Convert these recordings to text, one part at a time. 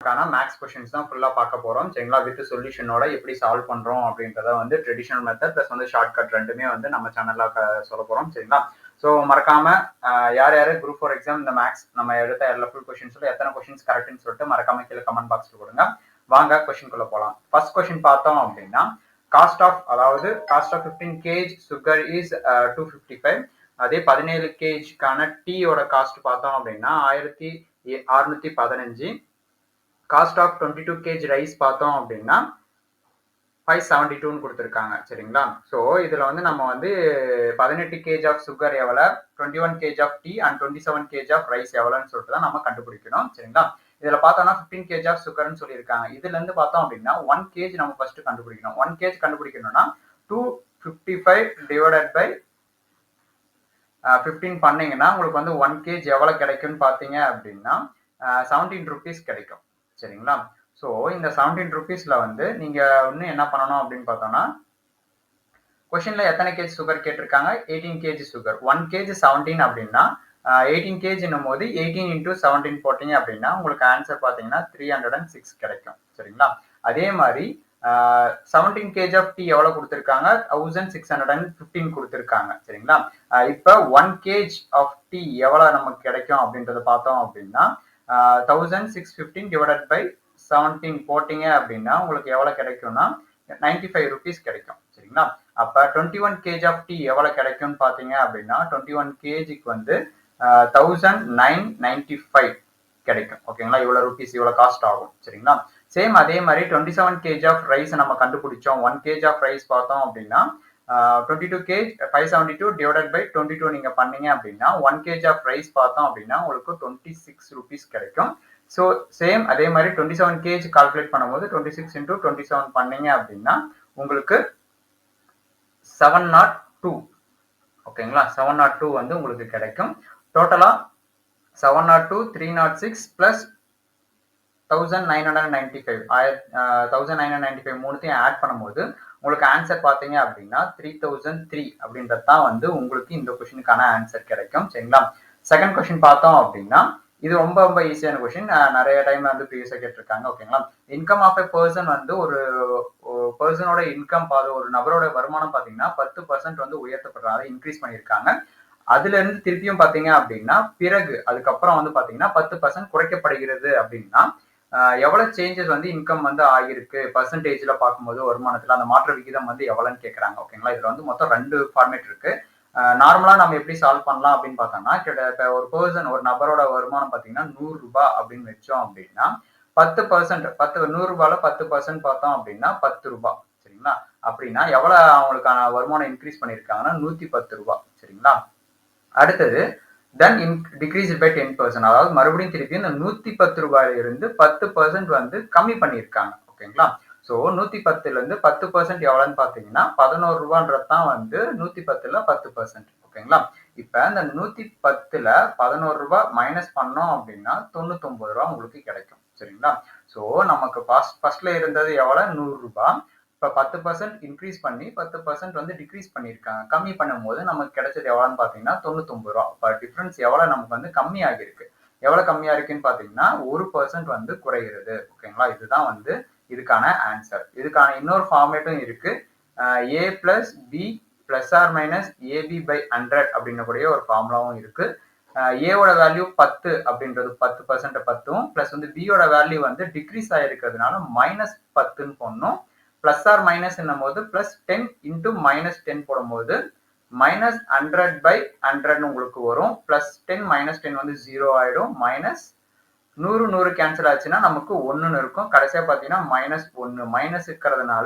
Maths questions தான் ஃபுல்லா பார்க்க போறோம் சரிங்களா. வித் சொல்யூஷனோட எப்படி சால்வ் பண்றோம் அப்படின்றத வந்து ட்ரெடிஷனல் மெத்தட் பிளஸ் வந்து ஷார்ட் கட் ரெண்டுமே வந்து நம்ம சேனல்ல சொல்ல போறோம் சரிங்களா. ஸோ மறக்காம யார் யாரு குரூப் ஃபார் எக்ஸாம் இந்த மேக்ஸ் நம்ம எடுத்த எல்லா ஃபுல் கொஸ்டின்ஸ்ல எத்தனை கொஸ்டின்ஸ் கரெக்ட்னு சொல்லிட்டு மறக்காம கீழே கமெண்ட் பாக்ஸ்ல கொடுங்க. வாங்க கொஸ்டின்குள்ள போகலாம். ஃபர்ஸ்ட் கொஸ்டின் பார்த்தோம் அப்படின்னா cost of 15 kg sugar is 255. அதே 17 kgக்கான டீயோட காஸ்ட் பார்த்தோம் அப்படின்னா 1615. காஸ்ட் ஆஃப் 22 kg ரைஸ் பார்த்தோம் அப்படின்னா 572 கொடுத்துருக்காங்க சரிங்களா. ஸோ இதுல வந்து நம்ம வந்து 18 kg ஆஃப் சுகர் எவ்வளோ, 21 kg of tea and 27 kg of rice எவ்வளோன்னு சொல்லிட்டு தான் நம்ம கண்டுபிடிக்கணும் சரிங்களா. இதுல பார்த்தோம்னா 15 kg ஆஃப் சுகர்னு சொல்லியிருக்காங்க. இதுல இருந்து பார்த்தோம் அப்படின்னா 1 kg நம்ம ஃபர்ஸ்ட் கண்டுபிடிக்கணும். 1 kg கண்டுபிடிக்கணும்னா 255 டிவைடட் பை 15 பண்ணீங்கன்னா உங்களுக்கு வந்து 1 kg எவ்வளவு கிடைக்கும்னு பார்த்தீங்க அப்படின்னா 17 rupees கிடைக்கும் சரிங்களா. ஸோ இந்த 17 rupeesல வந்து நீங்க இன்னும் என்ன பண்ணணும் அப்படின்னு பார்த்தோம்னா கொஸ்டின்ல எத்தனை கேஜி சுகர் கேட்டிருக்காங்க, 18 kg சுகர். 1 kg 17 அப்படின்னா 18 kg போது 18 into 17 போட்டீங்க அப்படின்னா உங்களுக்கு ஆன்சர் பார்த்தீங்கன்னா 306 கிடைக்கும் சரிங்களா. அதே மாதிரி 17 kg ஆஃப் டீ எவ்வளவு கொடுத்துருக்காங்க, 1615 கொடுத்துருக்காங்க சரிங்களா. இப்போ 1 kg ஆஃப் டீ எவ்வளவு நமக்கு கிடைக்கும் அப்படின்றத பார்த்தோம் அப்படின்னா 1615 டிவைடட் பை 17 போட்டீங்க அப்படின்னா உங்களுக்கு எவ்வளவு கிடைக்கும்னா 95 rupees கிடைக்கும் சரிங்களா. அப்ப 21 kg ஆஃப் டீ எவ்வளவு கிடைக்கும்னு பாத்தீங்க அப்படின்னா 21 kgக்கு வந்து 1995 கிடைக்கும் ஓகேங்களா. இவ்வளவு ருபீஸ் இவ்வளவு காஸ்ட் ஆகும் சரிங்களா. சேம் அதே மாதிரி 27 kg ஆஃப் ரைஸ் நம்ம கண்டுபிடிச்சோம். 1 kg ஆஃப் ரைஸ் பார்த்தோம் அப்படின்னா 22 kg 572 டிவைடட் பை 22 நீங்க பண்ணீங்க அப்படின்னா 1 kg ஆஃப் ரைஸ் பார்த்தோம் அப்படின்னா உங்களுக்கு 26 rupees கிடைக்கும். ஸோ சேம் அதே மாதிரி 27 kg கால்குலேட் பண்ணும்போது 26 into 27 பண்ணீங்க அப்படின்னா உங்களுக்கு 702 ஓகேங்களா. 702 வந்து உங்களுக்கு கிடைக்கும். டோட்டலா 702 306 பிளஸ் 1995 1995 மூணுத்தையும் ஆட் பண்ணும்போது உங்களுக்கு ஆன்சர் பார்த்தீங்க அப்படின்னா 3003 அப்படின்றது தான் வந்து உங்களுக்கு இந்த கொஸ்டினுக்கான ஆன்சர் கிடைக்கும் சரிங்களா. செகண்ட் கொஸ்டின் பார்த்தோம் அப்படின்னா இது ரொம்ப ரொம்ப ஈஸியான கொஸ்டின், நிறைய டைம்ல வந்து ப்ரீவியஸா கேட்டிருக்காங்க ஓகேங்களா. இன்கம் ஆஃப் எ பர்சன் வந்து ஒரு பர்சனோட இன்கம் ஒரு நபரோட வருமானம் பார்த்தீங்கன்னா 10% வந்து உயர்த்தப்படுறாங்க, இன்க்ரீஸ் பண்ணியிருக்காங்க. அதுல இருந்து திருப்பியும் பாத்தீங்க அப்படின்னா பிறகு அதுக்கப்புறம் வந்து பாத்தீங்கன்னா 10% குறைக்கப்படுகிறது அப்படின்னா எவ்வளவு சேஞ்சஸ் வந்து இன்கம் வந்து ஆகிருக்கு பர்சன்டேஜ்ல பார்க்கும்போது வருமானத்துல அந்த மாற்ற விகிதம் வந்து எவ்வளவுன்னு கேட்கறாங்க ஓகேங்களா. இதுல வந்து மொத்தம் 2 ஃபார்மேட் இருக்கு. நார்மலா நம்ம எப்படி சால்வ் பண்ணலாம் அப்படின்னு பார்த்தோம்னா ஒரு பர்சன் ஒரு நபரோட வருமானம் பாத்தீங்கன்னா 100 ரூபாய் அப்படின்னு வச்சோம் அப்படின்னா 10% 100 ரூபாயில 10% பார்த்தோம் அப்படின்னா 10 ரூபாய் சரிங்களா. அப்படின்னா எவ்வளவு அவங்களுக்கான வருமானம் இன்க்ரீஸ் பண்ணிருக்காங்கன்னா 110 ரூபாய் சரிங்களா. அடுத்தது தென் டிக்ரீஸ் பை 10%, அதாவது மறுபடியும் திருப்பி இந்த 110 ரூபாயில இருந்து 10% வந்து கம்மி பண்ணியிருக்காங்க ஓகேங்களா. ஸோ 110ல இருந்து 10% எவ்வளவுன்னு பாத்தீங்கன்னா 11 ரூபான்றது தான் வந்து 110ல 10% ஓகேங்களா. இப்ப இந்த 110ல 11 ரூபாய் மைனஸ் பண்ணோம் அப்படின்னா 99 ரூபாய் உங்களுக்கு கிடைக்கும் சரிங்களா. ஸோ நமக்கு ஃபர்ஸ்ட்ல இருந்தது எவ்வளவு 100 ரூபாய், இப்போ 10% இன்க்ரீஸ் பண்ணி 10% வந்து டிக்ரீஸ் பண்ணியிருக்காங்க. கம்மி பண்ணும்போது நமக்கு கிடைச்சது எவ்வளோன்னு பார்த்தீங்கன்னா 99 ரூபா. இப்போ டிஃப்ரென்ஸ் எவ்வளோ நமக்கு வந்து கம்மியாகி இருக்கு, எவ்வளோ கம்மியா இருக்குன்னு பார்த்தீங்கன்னா 1% வந்து குறைகிறது ஓகேங்களா. இதுதான் வந்து இதுக்கான ஆன்சர். இதுக்கான இன்னொரு ஃபார்மேட்டும் இருக்கு. A plus B plus R minus AB by 100 அப்படின்னக்கூடிய ஒரு ஃபார்முலாவும் இருக்கு. ஏவோட வேல்யூ 10 அப்படின்றது 10% 10ம் பிளஸ் வந்து பியோட வேல்யூ வந்து டிக்ரீஸ் ஆயிருக்கிறதுனால -10ன்னு போடணும். பிளஸ் ஆர் மைனஸ் என்னும் போது பிளஸ் 10 இன்டூ -10 போடும்போது -100 பை 100 உங்களுக்கு வரும். பிளஸ் 10 -10 வந்து 0 ஆயிடும். மைனஸ் 100 கேன்சல் ஆச்சுன்னா நமக்கு 1ன்னு இருக்கும். கடைசியா பாத்தீங்கன்னா -1 மைனஸ் இருக்கிறதுனால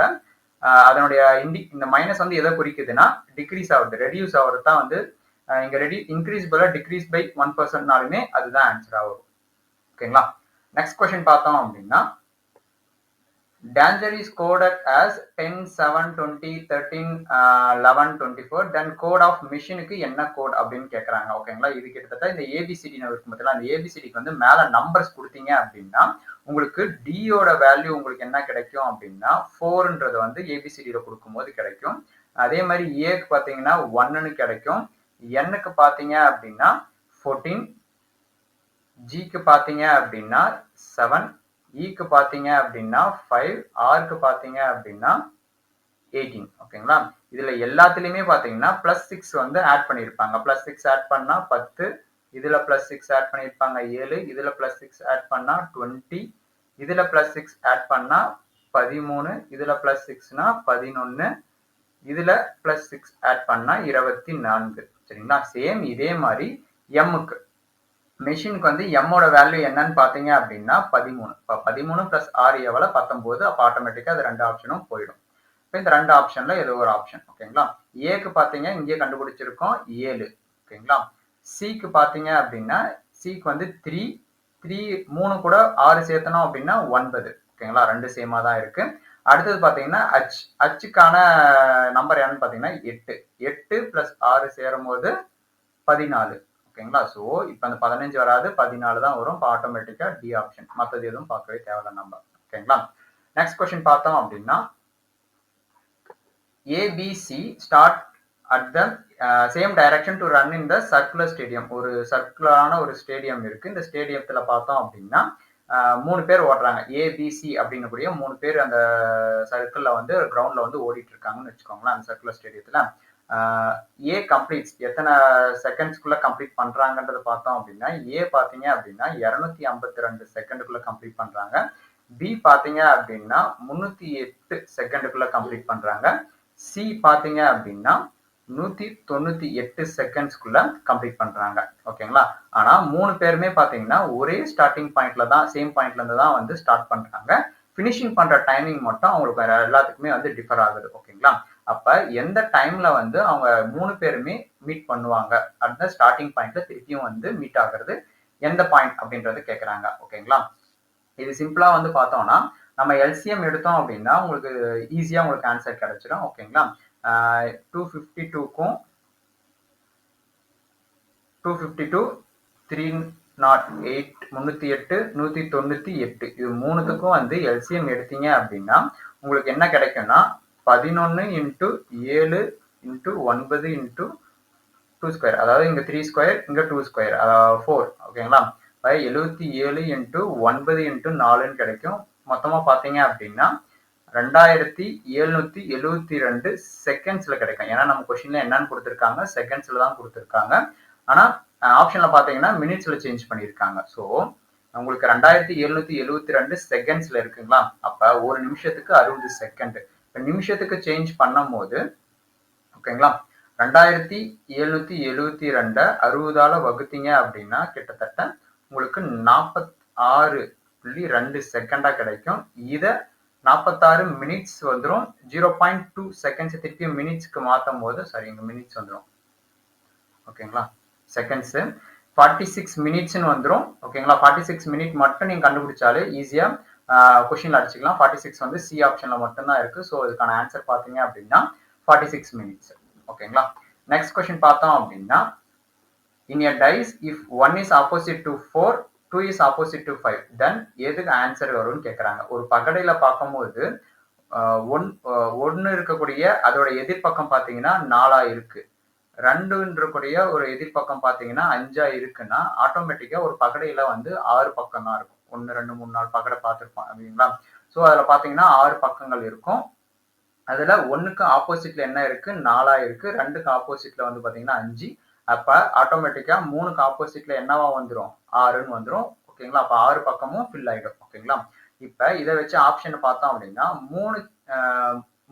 அதனுடைய இந்த மைனஸ் வந்து எதை குறிக்குதுன்னா டிக்ரீஸ் ஆகுது, ரெடியூஸ் ஆகுறது தான் வந்து இங்க இன்க்ரீஸ் பதிலா டிக்ரீஸ் பை 1%னாலுமே அதுதான் ஆன்சர் ஆகும் ஓகேங்களா. நெக்ஸ்ட் கொஸ்டின் பார்த்தோம் அப்படின்னா danger is coded as 10 7 20 13 11 24 then code of மிஷினுக்கு என்ன கோட் அப்படின்னு கேட்கறாங்க ஓகேங்களா. இது கிட்டத்தட்ட இந்த ஏபிசிடி இருக்கும் பார்த்தீங்களா, அந்த ஏபிசிடிக்கு வந்து மேல நம்பர்ஸ் கொடுத்தீங்க அப்படின்னா உங்களுக்கு டியோட வேல்யூ உங்களுக்கு என்ன கிடைக்கும் அப்படின்னா 4ன்றது வந்து ஏபிசிடியில கொடுக்கும்போது கிடைக்கும். அதே மாதிரி ஏக்கு பாத்தீங்கன்னா 1ன்னு கிடைக்கும், எண்ணுக்கு பாத்தீங்க அப்படின்னா 14, ஜிக்கு பாத்தீங்க அப்படின்னா 7, க்கு பார்த்தீங்க அப்படின்னா 5, ஆர்க்கு பார்த்தீங்க அப்படின்னா 18. ஓகேங்களா? இதுல எல்லாத்துலயுமே பார்த்தீங்கன்னா +6 வந்து ஆட் பண்ணியிருப்பாங்க. +6 ஆட் பண்ணா 10, இதுல +6 ஆட் பண்ணியிருப்பாங்க 7, இதுல +6 ஆட் பண்ணா 20, இதுல +6 ஆட் பண்ணா 13, இதுல +6னா 11, இதுல +6 ஆட் பண்ணா 24. சரிங்களா? சேம் இதே மாதிரி எம்முக்கு மெஷினுக்கு வந்து எம்மோட வேல்யூ என்னன்னு பார்த்தீங்க அப்படின்னா 13. இப்போ 13 + 6 எவ்வளோ? 19. அப்போ ஆட்டோமேட்டிக்கா அது 2 ஆப்ஷனும் போயிடும். இப்போ இந்த 2 ஆப்ஷன்ல ஏதோ ஒரு ஆப்ஷன். ஓகேங்களா? ஏக்கு பார்த்தீங்க இங்கே கண்டுபிடிச்சிருக்கோம் 7. ஓகேங்களா? சிக்கு பார்த்தீங்க அப்படின்னா சிக்கு வந்து 3, 3 கூட 6 சேர்த்தனோம் அப்படின்னா 9. ஓகேங்களா? 2 சேமா தான் இருக்கு. அடுத்தது பார்த்தீங்கன்னா ஹச்சுக்கான நம்பர் என்னன்னு பார்த்தீங்கன்னா 8. 8 + 6 சேரும்போது 14. ஓகேங்களா? ஸோ இப்போ அந்த 15 வராது, 14 தான் வரும். இப்போ ஆட்டோமேட்டிக்கா டி ஆப்ஷன். மற்றது எதுவும் பார்க்கவே தேவையில்ல நம்ம. ஓகேங்களா? நெக்ஸ்ட் கொஸ்டின் பார்த்தோம் அப்படின்னா ABC start at the same direction to run in the circular stadium. ஒரு சர்க்குலரான ஒரு ஸ்டேடியம் இருக்கு. இந்த ஸ்டேடியத்துல பார்த்தோம் அப்படின்னா 3 பேர் ஓடுறாங்க. ஏபிசி அப்படின்னு கூடிய 3 பேர் அந்த சர்க்கிள்ல வந்து கிரவுண்ட்ல வந்து ஓடிட்டு இருக்காங்கன்னு வச்சுக்கோங்களேன். அந்த சர்க்குலர் ஸ்டேடியத்துல ஏ கம்ப்ளீட்ஸ் எத்தனை செகண்ட்ஸ்க்குள்ள கம்ப்ளீட் பண்றாங்கன்றத பார்த்தோம் அப்படின்னா ஏ பார்த்தீங்க அப்படின்னா 252 செகண்டுக்குள்ள கம்ப்ளீட் பண்றாங்க. பி பார்த்தீங்க அப்படின்னா 308 செகண்டுக்குள்ள கம்ப்ளீட் பண்றாங்க. சி பார்த்தீங்க அப்படின்னா 198 செகண்ட்ஸ்க்குள்ள கம்ப்ளீட் பண்றாங்க. ஓகேங்களா? ஆனா 3 பேருமே பார்த்தீங்கன்னா ஒரே ஸ்டார்டிங் பாயிண்ட்ல தான் சேம் பாயிண்ட்ல இருந்து தான் வந்து ஸ்டார்ட் பண்றாங்க. ஃபினிஷிங் பண்ற டைமிங் மட்டும் அவங்களுக்கு எல்லாத்துக்குமே வந்து டிஃபர் ஆகுது. ஓகேங்களா? அப்ப எந்த டைம்ல வந்து அவங்க 3 பேருமே மீட் பண்ணுவாங்க அந்த ஸ்டார்டிங் பாயிண்ட்ல திருப்பியும் வந்து மீட் ஆகுறது எந்த பாயிண்ட் அப்படின்றது கேட்கறாங்க. ஓகேங்களா? இது சிம்பிளா வந்து பார்த்தோம்னா நம்ம எல்சிஎம் எடுத்தோம் அப்படின்னா உங்களுக்கு ஈஸியா உங்களுக்கு ஆன்சர் கிடைச்சிடும். ஓகேங்களா? 252க்கும் 252 308 308 198 இது மூணுத்துக்கும் வந்து எல்சிஎம் எடுத்தீங்க அப்படின்னா உங்களுக்கு என்ன கிடைக்கும்னா 11 × 7 × 9 × 2 ஸ்கொயர், அதாவது இங்க 3 ஸ்கொயர் இங்க 2 ஸ்கொயர் 4. ஓகேங்களா? 77 × 9 × 4ன்னு கிடைக்கும். மொத்தமா பாத்தீங்க அப்படின்னா 2772 செகண்ட்ஸ்ல கிடைக்கும். ஏன்னா நம்ம கொஸ்டின்ல என்னன்னு கொடுத்துருக்காங்க, செகண்ட்ஸ்ல தான் கொடுத்துருக்காங்க. ஆனா ஆப்ஷன்ல பாத்தீங்கன்னா மினிட்ஸ்ல சேஞ்ச் பண்ணிருக்காங்க. ஸோ உங்களுக்கு 2772 செகண்ட்ஸ்ல இருக்குங்களா? அப்ப ஒரு நிமிஷத்துக்கு 60 செகண்ட். நிமிஷத்துக்கு சேஞ்ச் பண்ணும் போது ஓகேங்களா 2772 60ஆல வகுத்தீங்க அப்படின்னா கிட்டத்தட்ட உங்களுக்கு 46.2 செகண்டா கிடைக்கும். இத 46 மினிட்ஸ் வந்துடும். 0.2 செகண்ட்ஸ் திருப்பி மினிட்ஸ்க்கு மாற்றும் போது சாரி இங்க மினிட்ஸ் வந்துடும். ஓகேங்களா? செகண்ட்ஸ் 46 மினிட்ஸ்னு வந்துடும். ஓகேங்களா? 46 மினிட் மட்டும் நீங்க கண்டுபிடிச்சாலே ஈஸியா கொஸ்டின்ல அடிச்சுக்கலாம். 46 வந்து சி ஆப்ஷன்ல மட்டும்தான் இருக்கு. ஸோ இதுக்கான ஆன்சர் பாத்தீங்க அப்படின்னா 46 மினிட்ஸ். ஓகேங்களா? நெக்ஸ்ட் கொஸ்டின் பார்த்தோம் அப்படின்னா in a dice if 1 is opposite to 4, 2 is opposite to 5, then எதுக்கு ஆன்சர் வரும்னு கேட்கறாங்க. ஒரு பகடையில பார்க்கும்போது ஒன்னு இருக்கக்கூடிய அதோட எதிர்பக்கம் பார்த்தீங்கன்னா 4 இருக்கு. 2 கூடிய ஒரு எதிர்பக்கம் பார்த்தீங்கன்னா 5 இருக்குன்னா ஆட்டோமேட்டிக்கா ஒரு பகடையில வந்து 6 பக்கம் தான் இருக்கும். 1 2 3 4 பகடை பார்த்துருப்போம் அப்படிங்களா? ஸோ அதுல பார்த்தீங்கன்னா 6 பக்கங்கள் இருக்கும். அதுல 1க்கு ஆப்போசிட்ல என்ன இருக்கு? 4 இருக்கு. 2க்கு ஆப்போசிட்ல வந்து பாத்தீங்கன்னா 5. அப்ப ஆட்டோமேட்டிக்கா 3க்கு ஆப்போசிட்ல என்னவா வந்துரும்? 6ன்னு வந்துரும். ஓகேங்களா? அப்ப 6 பக்கமும் ஃபில் ஆயிடும். ஓகேங்களா? இப்ப இதை வச்சு ஆப்ஷன் பார்த்தோம் அப்படின்னா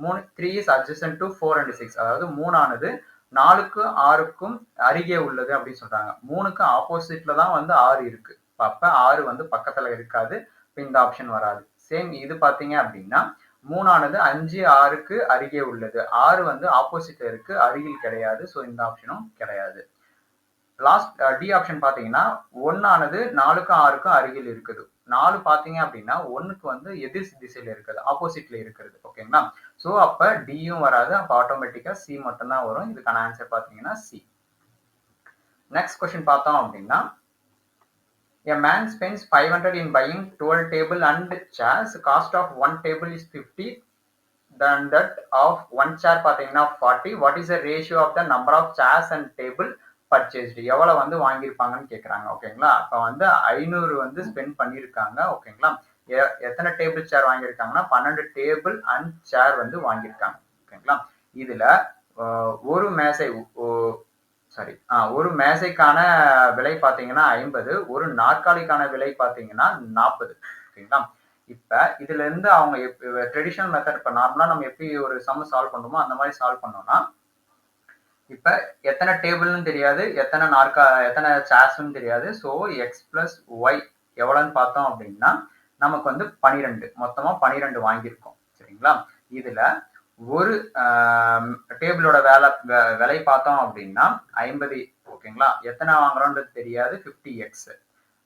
3 is adjacent to 4 and 6, அதாவது 3 ஆனது 4க்கும் 6க்கும் அருகே உள்ளது அப்படின்னு சொல்றாங்க. 3க்கு ஆப்போசிட்ல தான் வந்து 6 இருக்கு. அப்ப 6 வந்து பக்கத்துல இருக்காது. இந்த ஆப்ஷன் வராது. சேம் இது பாத்தீங்க அப்படின்னா 3 ஆனது 5 6க்கு அருகே உள்ளது. 6 வந்து ஆப்போசிட்ல இருக்கு, அருகில் கிடையாது. ஸோ இந்த ஆப்ஷனும் கிடையாது. லாஸ்ட் டி ஆப்ஷன் பாத்தீங்கன்னா 1 ஆனது 4க்கும் 6க்கும் அருகில் இருக்குது. 4 பாத்தீங்க அப்படின்னா 1க்கு வந்து எதிர் திசையில இருக்குது, ஆப்போசிட்ல இருக்கிறது. ஓகேங்களா? ஸோ அப்ப டியும் வராது. அப்ப ஆட்டோமேட்டிக்கா சி மட்டும் தான் வரும். இதுக்கான ஆன்சர் பாத்தீங்கன்னா சி. நெக்ஸ்ட் கொஸ்டின் பார்த்தோம் அப்படின்னா a man spends 500 in buying 12 table and chairs. Cost of one table is 50. Then that of one chair பாத்தீங்கன்னா 40. What is the ratio of the number of chairs and table purchased? எவ்வளவு வந்து வாங்கியிருப்பாங்கன்னு கேட்கறாங்க. ஓகேங்களா? அப்ப வந்து 500 வந்து ஸ்பெண்ட் பண்ணியிருக்காங்க. ஓகேங்களா? எத்தனை டேபிள் சேர் வாங்கியிருக்காங்கன்னா 12 டேபிள் அண்ட் சேர் வந்து வாங்கியிருக்காங்க. ஓகேங்களா. இதுல ஒரு மேசை ஒரு மேசைக்கான விலை பார்த்தீங்கன்னா 50, ஒரு நாற்காலிக்கான விலை பார்த்தீங்கன்னா 40. ஓகேங்களா. இப்ப இதுல இருந்து அவங்க ட்ரெடிஷனல் மெத்தட் இப்ப நார்மலா நம்ம எப்படி ஒரு சம் சால்வ் பண்றோமோ அந்த மாதிரி சால்வ் பண்ணோம்னா, இப்ப எத்தனை டேபிள்னு தெரியாது, எத்தனை சேர்ஸ்ன்னு தெரியாது. ஸோ எக்ஸ் பிளஸ் ஒய் எவ்வளோன்னு பார்த்தோம் அப்படின்னா நமக்கு வந்து 12, மொத்தமா 12 வாங்கியிருக்கோம். சரிங்களா. இதுல ஒரு டேபிளோட விலை பார்த்தோம் அப்படின்னா 50. ஓகேங்களா. எத்தனை வாங்குறோன்றது தெரியாது, 50x.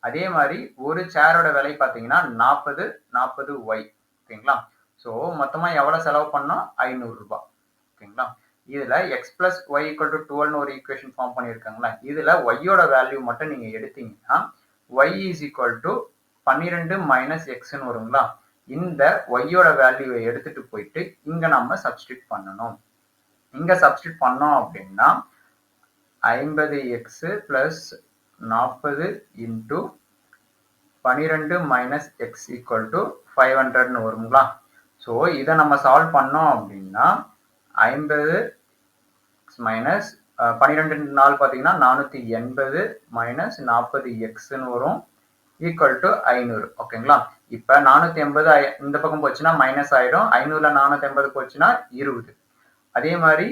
அதே மாதிரி ஒரு சேரோட விலை பார்த்தீங்கன்னா 40 ஒய். ஓகேங்களா. ஸோ மொத்தமா எவ்வளவு செலவு பண்ணோம்? 500 ரூபாய். ஓகேங்களா. இதுல X plus Y equal to 12ன்னு ஒரு ஈக்குவேஷன் ஃபார்ம் பண்ணியிருக்காங்களா. இதுல ஒய்யோட வேல்யூ மட்டும் நீங்க எடுத்தீங்கன்னா Y is equal to 12 minus எக்ஸ்ன்னு வருங்களா. இந்த ஒய்யோட வேல்யூவை எடுத்துட்டு போயிட்டு இங்க நம்ம சப்ஸ்டிட் பண்ணணும். இங்க சப்ஸ்டிட் பண்ணோம் அப்படின்னா 50x plus 40 into 12 minus X equal to 500ன்னு வருங்களா. ஸோ இதை நம்ம சால்வ் பண்ணோம் அப்படின்னா 50 மைனஸ் 12 நாள் பார்த்தீங்கன்னா 480 மைனஸ் 40xன்னு வரும் ஈக்குவல் டு 500. ஓகேங்களா. இப்ப 480 இந்த பக்கம் போச்சுன்னா மைனஸ் ஆயிடும். 500ல 480 போச்சுன்னா 20. அதே மாதிரி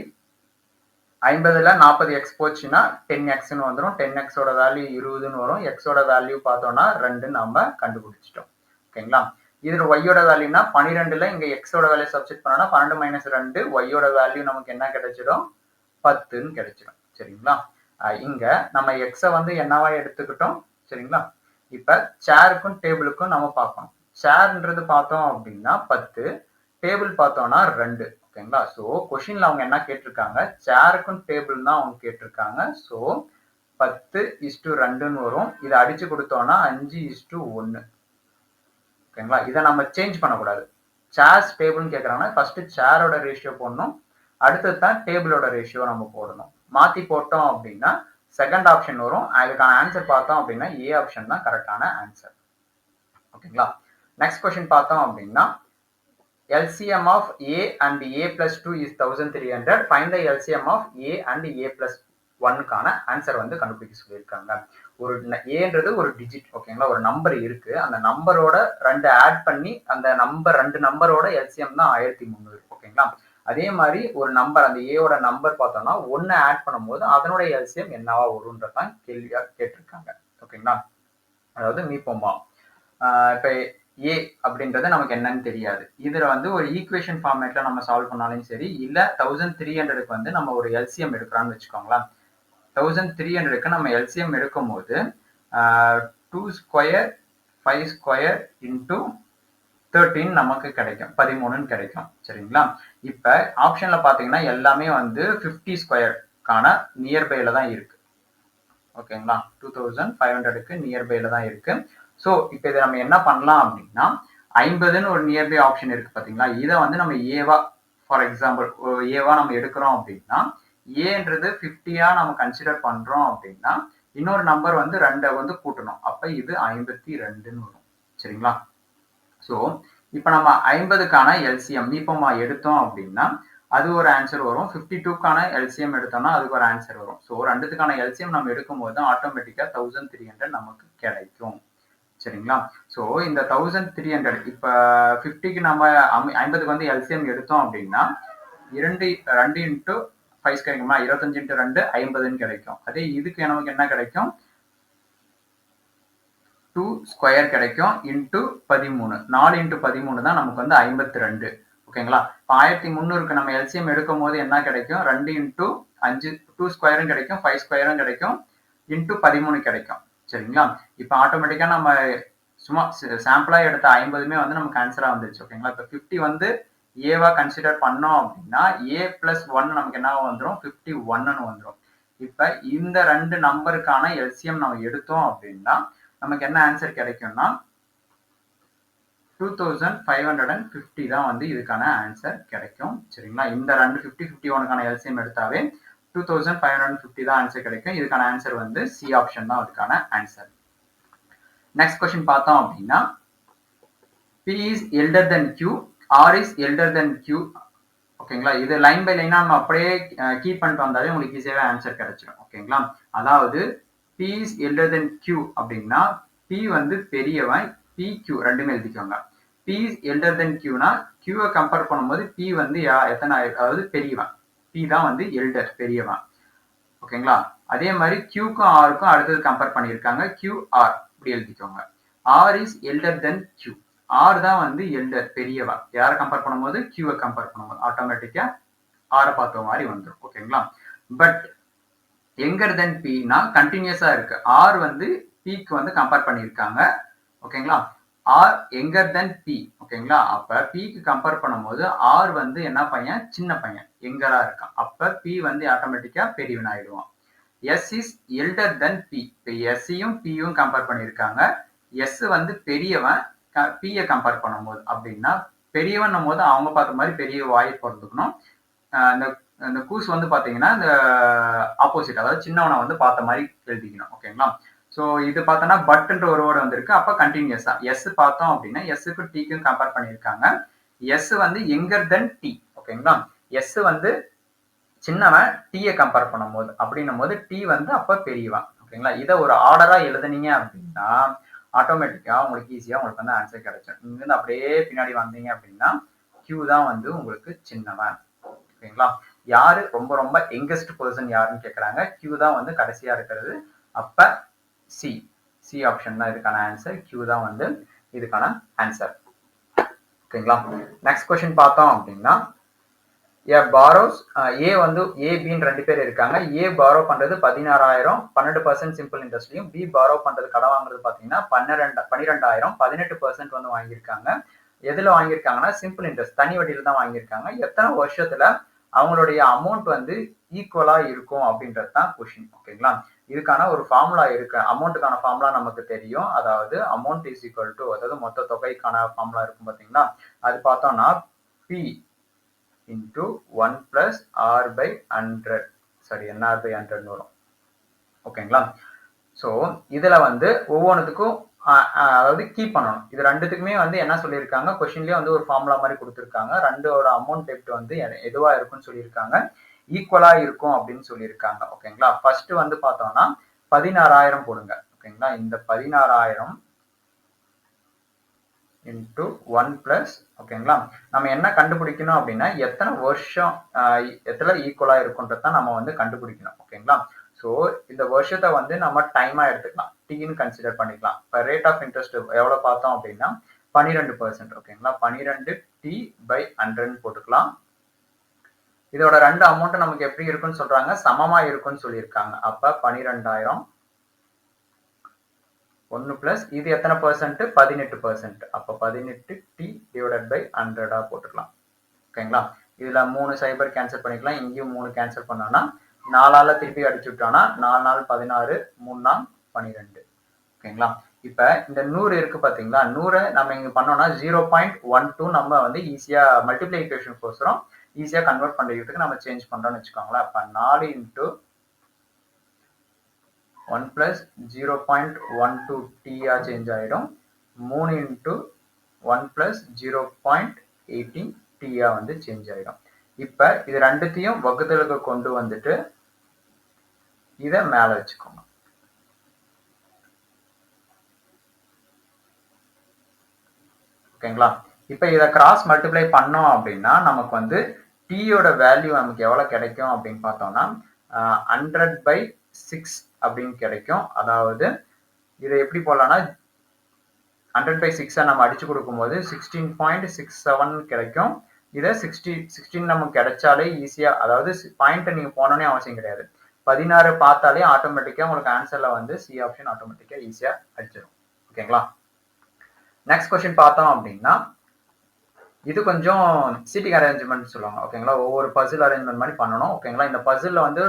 50ல 40x போச்சுன்னா 10xன்னு வந்துடும். 10xோட வேல்யூ 20ன்னு வரும். எக்ஸோட வேல்யூ பார்த்தோம்னா 2 நம்ம கண்டுபிடிச்சிட்டோம். ஓகேங்களா. இதுல ஒய்யோட வேல்யூனா 12ல இங்க எக்ஸோட வேல்யூ சப்ஸ்டிட் பண்ணோம்னா 12 மைனஸ் 2 ஒய்யோட வேல்யூ நமக்கு என்ன கிடைச்சிடும்? 10ன்னு கிடைச்சிடும். சரிங்களா. இங்க நம்ம எக்ஸை வந்து என்னவா எடுத்துக்கிட்டோம். சரிங்களா. இப்ப சேருக்கும் டேபிளுக்கும் நம்ம பார்க்கணும். சேர்ன்றது பார்த்தோம் அப்படின்னா 10, டேபிள் பார்த்தோம்னா 2. ஓகேங்களா. ஸோ கொஸ்டின்ல அவங்க என்ன கேட்டிருக்காங்க? சேருக்கும் டேபிள் தான் அவங்க கேட்டிருக்காங்க. ஸோ 10:2ன்னு வரும். இதை அடிச்சு கொடுத்தோம்னா 5:1. ஓகேங்களா. இதை நம்ம சேஞ்ச் பண்ணக்கூடாது. சேர்ஸ் டேபிள்னு கேட்கறாங்கன்னா ஃபர்ஸ்ட் சேரோட ரேஷியோ போடணும், அடுத்தது தான் டேபிளோட ரேஷியோ நம்ம போடணும். மாத்தி போட்டோம் அப்படின்னா செகண்ட் ஆப்ஷன் வரும். அதுக்கான ஆன்சர் பார்த்தோம் அப்படின்னா ஏ ஆப்ஷன் தான் கரெக்டான ஆன்சர். ஓகேங்களா. நெக்ஸ்ட் கொஸ்டின் பார்த்தோம் அப்படின்னா LCM of A and A plus 2 is 1300. Find the LCM of A and A plus 1க்கான ஆன்சர் வந்து கண்டுபிடிக்க சொல்லியிருக்காங்க. ஒரு ஏன்றது ஒரு டிஜிட். ஓகேங்களா. ஒரு நம்பர் இருக்கு. அந்த நம்பரோட 2 ஆட் பண்ணி அந்த ரெண்டு நம்பரோட LCM தான் 1300. ஓகேங்களா. அதே மாதிரி ஒரு நம்பர் அந்த ஏயோட நம்பர் பார்த்தோம்னா 1 ஆட் பண்ணும்போது அதனுடைய LCM என்னவா வரும்ன்றதான் கேள்வியா கேட்டிருக்காங்க. ஓகேங்களா. அதாவது மீப்போமா இப்ப ஏ அப்படின்றது நமக்கு என்னன்னு தெரியாது. இதுல வந்து ஒரு ஈக்குவேஷன் ஃபார்மேட்ல நம்ம சால்வ் பண்ணாலும் சரி, இல்ல 1300க்கு வந்து நம்ம ஒரு எல்சிஎம் எடுக்கிறோம்னு வச்சுக்கோங்களேன். 1300க்கு நம்ம எல்சிஎம் எடுக்கும் போது 2 ஸ்கொயர் 5 ஸ்கொயர் இன்டூ 13 நமக்கு கிடைக்கும், 13ன்னு கிடைக்கும். சரிங்களா. இப்ப ஆப்ஷன்ல பாத்தீங்கன்னா எல்லாமே வந்து 50 ஸ்கொயருக்கான நியர்பைல தான் இருக்கு. ஓகேங்களா. 2500க்கு நியர்பைல தான் இருக்கு. ஸோ இப்போ இதை நம்ம என்ன பண்ணலாம் அப்படின்னா 50ன்னு ஒரு நியர்பை ஆப்ஷன் இருக்கு பார்த்தீங்களா. இதை வந்து நம்ம ஏவா ஃபார் எக்ஸாம்பிள் ஏவா நம்ம எடுக்கிறோம் அப்படின்னா ஏன்றது 50யா நம்ம கன்சிடர் பண்றோம் அப்படின்னா இன்னொரு நம்பர் வந்து 2 வந்து கூட்டணும். அப்ப இது 52ன்னு வரும். சரிங்களா. ஸோ இப்போ நம்ம 50க்கான எல்சிஎம் மீப்பமா எடுத்தோம் அப்படின்னா அது ஒரு ஆன்சர் வரும். 52க்கான எல்சிஎம் எடுத்தோம்னா அதுக்கு ஒரு ஆன்சர் வரும். ஸோ ரெண்டுத்துக்கான எல்சிஎம் நம்ம எடுக்கும்போது ஆட்டோமேட்டிக்கா 1300 நமக்கு கிடைக்கும். சரிங்களா. ஸோ இந்த 1300 இப்ப 50க்கு நம்ம 50க்கு வந்து எல்சிஎம் எடுத்தோம் அப்படின்னா 2 இன்டூ 5 கிடைக்குமா, 25 இன்டூ 2 50ன்னு கிடைக்கும். அதே இதுக்கு நமக்கு என்ன கிடைக்கும், 2 ஸ்கொயர் கிடைக்கும் இன்டூ 13. 4 இன்டூ 13 தான் நமக்கு வந்து 52. ஓகேங்களா. இப்போ 1300க்கு நம்ம எல்சிஎம் எடுக்கும் போது என்ன கிடைக்கும், 2 இன்டூ 5 2 ஸ்கொயரும் கிடைக்கும், 5 ஸ்கொயரும் கிடைக்கும், இன்டூ 13 கிடைக்கும். சரிங்களா. இப்போ ஆட்டோமேட்டிக்கா நம்ம சும்மா சாம்பிளா எடுத்த 50மே வந்து நமக்கு ஆன்சரா வந்துருச்சு. ஓகேங்களா. இப்போ 50 வந்து ஏவா கன்சிடர் பண்ணோம் அப்படின்னா ஏ பிளஸ் 1 நமக்கு என்ன வந்துடும், 51ன்னு வந்துடும். இப்ப இந்த ரெண்டு நம்பருக்கான எல்சிஎம் நம்ம எடுத்தோம் அப்படின்னா நமக்கு என்ன ஆன்சர் கிடைக்கும்னா 2550 தான் வந்து இதுக்கான ஆன்சர் கிடைக்கும். சரிங்களா. இந்த ரெண்டு 50 51க்கான எல்சிஎம் எடுத்தாவே 2550 தான் ஆன்சர் கிடைக்கும். இதுக்கான ஆன்சர் வந்து சி ஆப்ஷன் தான் அதுக்கான ஆன்சர். நெக்ஸ்ட் கொஸ்டின் பார்த்தோம் அப்படின்னா P is elder than Q, R is elder than Q. ஓகேங்களா, இது லைன் பை லைனா நம்ம அப்படியே கீப் பண்ணிட்டு வந்தாலே உங்களுக்கு ஈஸியாவே ஆன்சர் கிடைச்சிடும். ஓகேங்களா, அதாவது P is elder than Q அப்படின்னா P வந்து பெரியவன், PQ ரெண்டுமே எழுதிக்கோங்க. P is elder than Qனா Qவை கம்பேர் பண்ணும்போது P வந்து எத்தனை, அதாவது பெரியவன், P தான் வந்து எல்டர் பெரியவன். ஓகேங்களா, அதே மாதிரி Qக்கும் Rக்கும் அடுத்தது கம்பேர் பண்ணியிருக்காங்க, QR இப்படி எழுதிக்கோங்க. R is elder than Q, R தான் வந்து எல்டர் பெரியவா, யாரை கம்பேர் பண்ணும்போது Qவை கம்பேர் பண்ணும்போது ஆட்டோமேட்டிக்கா R பார்த்த மாதிரி வந்துடும். ஓகேங்களா, பட் எங்கர் தென் Pனா கண்டினியூஸா இருக்கு, R வந்து Pக்கு வந்து கம்பேர் பண்ணியிருக்காங்க. ஓகேங்களா, R எங்கர் தென் P. ஓகேங்களா, அப்ப Pக்கு கம்பேர் பண்ணும்போது R வந்து என்ன பையன், சின்ன பையன், எங்கரா இருக்கான். அப்ப P வந்து ஆட்டோமேட்டிக்கா பெரியவன் ஆயிடுவான். S is elder than P. இப்போ S-யும் P-யும் கம்பேர் பண்ணியிருக்காங்க. S வந்து பெரியவன், P-யை கம்பேர் பண்ணும்போது அப்படின்னா பெரியவன் போது அவங்க பார்த்த மாதிரி பெரிய வாயை பிறந்துக்கணும். இந்த கூஸ் வந்து பார்த்தீங்கன்னா இந்த ஆப்போசிட், அதாவது சின்னவனை வந்து பார்த்த மாதிரி எழுதிக்கணும். ஓகேங்களா, ஸோ இது பார்த்தோன்னா பட்ன்ற ஒரு வேர்டு வந்திருக்கு. அப்போ கண்டினியூஸா எஸ் பார்த்தோம் அப்படின்னா எஸ்ஸுக்கும் டீக்கும் கம்பேர் பண்ணியிருக்காங்க. எஸ் வந்து எங்கர் தென் டி. ஓகேங்களா, எஸ் வந்து சின்னவன், டீயை கம்பேர் பண்ணும்போது அப்படின்னும் போது டி வந்து அப்ப பெரியவன். ஓகேங்களா, இதை ஒரு ஆர்டரா எழுதுனீங்க அப்படின்னா ஆட்டோமேட்டிக்கா உங்களுக்கு ஈஸியா உங்களுக்கு வந்து ஆன்சர் கிடைக்கும். இங்க இருந்து அப்படியே பின்னாடி வந்தீங்க அப்படின்னா Q தான் வந்து உங்களுக்கு சின்னவன். ஓகேங்களா, யாரு ரொம்ப ரொம்ப யங்கஸ்ட் பர்சன் யாருன்னு கேட்கறாங்க, Q தான் வந்து கடைசியா இருக்கிறது. அப்ப சி ஆப்ஷன் தான் இதுக்கான ஆன்சர், Q தான் வந்து இதுக்கான ஆன்சர். ஓகேங்களா, நெக்ஸ்ட் கொஸ்டின் பார்த்தோம் அப்படின்னா பாரோஸ் ஏ வந்து ஏபின்னு ரெண்டு பேர் இருக்காங்க. ஏ பாரோ பண்றது 16,000 12% சிம்பிள் இன்ட்ரெஸ்ட்லையும், பி பாரோ பண்றது கடன் வாங்குறது பாத்தீங்கன்னா 12,000 18% வந்து வாங்கியிருக்காங்க. எதுல வாங்கியிருக்காங்கன்னா சிம்பிள் இன்ட்ரெஸ்ட், தனி வட்டியில தான் வாங்கியிருக்காங்க. எத்தனை வருஷத்துல அவங்களுடைய அமௌண்ட் வந்து ஈக்குவலா இருக்கும் அப்படின்றது தான் கொஸ்டின். ஓகேங்களா, இதுக்கான ஒரு ஃபார்முலா இருக்கு, அமௌண்ட்டுக்கான ஃபார்முலா நமக்கு தெரியும். அதாவது அமௌண்ட் இஸ் ஈக்குவல் டு, அதாவது மொத்த தொகைக்கான ஃபார்முலா இருக்கும் பாத்தீங்களா, அது பார்த்தோம்னா P into 1 plus R by 100, sorry NR by 100 வரும். ஓகேங்களா, ஸோ இதுல வந்து ஒவ்வொன்றுத்துக்கும் அதாவது கீப் பண்ணணும். இது ரெண்டுத்துக்குமே வந்து என்ன சொல்லியிருக்காங்க, கொஸ்டின்லேயே வந்து ஒரு ஃபார்முலா மாதிரி கொடுத்துருக்காங்க. ரெண்டோட அமௌண்ட் டெப்ட் வந்து எதுவா இருக்குன்னு சொல்லியிருக்காங்க, ஈக்குவலா இருக்கும் அப்படின்னு சொல்லியிருக்காங்க. ஓகேங்களா, ஃபர்ஸ்ட் வந்து பார்த்தோம்னா 16,000 போடுங்க. ஓகேங்களா, இந்த 16,000 இன்டூ 1 பிளஸ். ஓகேங்களா, நம்ம என்ன கண்டுபிடிக்கணும் அப்படின்னா எத்தனை வருஷம் எத்தனை ஈக்குவலா இருக்குன்றதான் நம்ம வந்து கண்டுபிடிக்கணும். ஓகேங்களா, ஸோ இந்த வருஷத்தை வந்து நம்ம டைமா எடுத்துக்கலாம், டீன்னு கன்சிடர் பண்ணிக்கலாம். இப்போ ரேட் ஆஃப் இன்ட்ரெஸ்ட் எவ்வளோ பார்த்தோம் அப்படின்னா 12%. ஓகேங்களா, 12 டி பை 100 போட்டுக்கலாம். இதோட ரெண்டு அமௌண்ட் நமக்கு எப்படி இருக்குன்னு சொல்றாங்க, சமமா இருக்குன்னு சொல்லியிருக்காங்க. அப்ப 12,000 1 பிளஸ் இது எத்தனை பர்சன்ட், 18%. அப்ப 18 டி டிவைடட் பை 100 போட்டுக்கலாம். ஓகேங்களா, இதுல 3 சைபர் கேன்சல் பண்ணிக்கலாம், இங்கேயும் 3 கேன்சல் பண்ணோம்னா 4ஆல திருப்பி அடிச்சு விட்டோம்னா 4 நாள் 16, 3 நாள் 12. ஓகேங்களா, இப்ப இந்த 100 இருக்கு பாத்தீங்களா, 100 நம்ம இங்க பண்ணோம்னா 0.12 நம்ம வந்து ஈஸியா மல்டிப்ளிகேஷன் கோசரம் ஈஸியா கன்வெர்ட் பண்றதுக்கு நம்ம சேஞ்ச் பண்றோம்னு வச்சுக்கோங்களேன். அப்ப 4 இன்டூ 1 plus 0.12 t சேஞ்ச் ஆயிடும். 3 இன்டூ 1 plus 0.18 t வந்து சேஞ்ச் ஆயிடும். இப்ப இது ரெண்டுத்தையும் வகுத்தலுக்கு கொண்டு வந்துட்டு இதை மேல வச்சுக்கோங்க. ஓகேங்களா, இப்ப இதை கிராஸ் மல்டிப்ளை பண்ணோம் அப்படின்னா நமக்கு வந்து டீயோட வேல்யூ நமக்கு எவ்வளவு கிடைக்கும் அப்படின்னு பார்த்தோம்னா 100/6 அப்படின்னு கிடைக்கும். அதாவது இதை எப்படி போடலாம்னா 100/6 நம்ம அடிச்சு கொடுக்கும்போது 16.67 கிடைக்கும். இதை 16 நமக்கு கிடைச்சாலே ஈஸியா, அதாவது பாயிண்ட் நீங்க போனோன்னே அவசியம் கிடையாது, 16 பார்த்தாலே ஆட்டோமேட்டிக்கா உங்களுக்கு ஆன்சர்ல வந்து சி ஆப்ஷன் ஆட்டோமேட்டிக்கா ஈஸியா அடிச்சிடும். ஓகேங்களா, நெக்ஸ்ட் கொஸ்டின் பார்த்தோம் அப்படின்னா இது கொஞ்சம் சீட்டிங் அரேஞ்ச்மெண்ட் சொல்லுவாங்க. ஓகேங்களா, ஒவ்வொரு பசில் அரேஞ்ச்மெண்ட் மாதிரி பண்ணணும். ஓகேங்களா, இந்த பசில்ல வந்து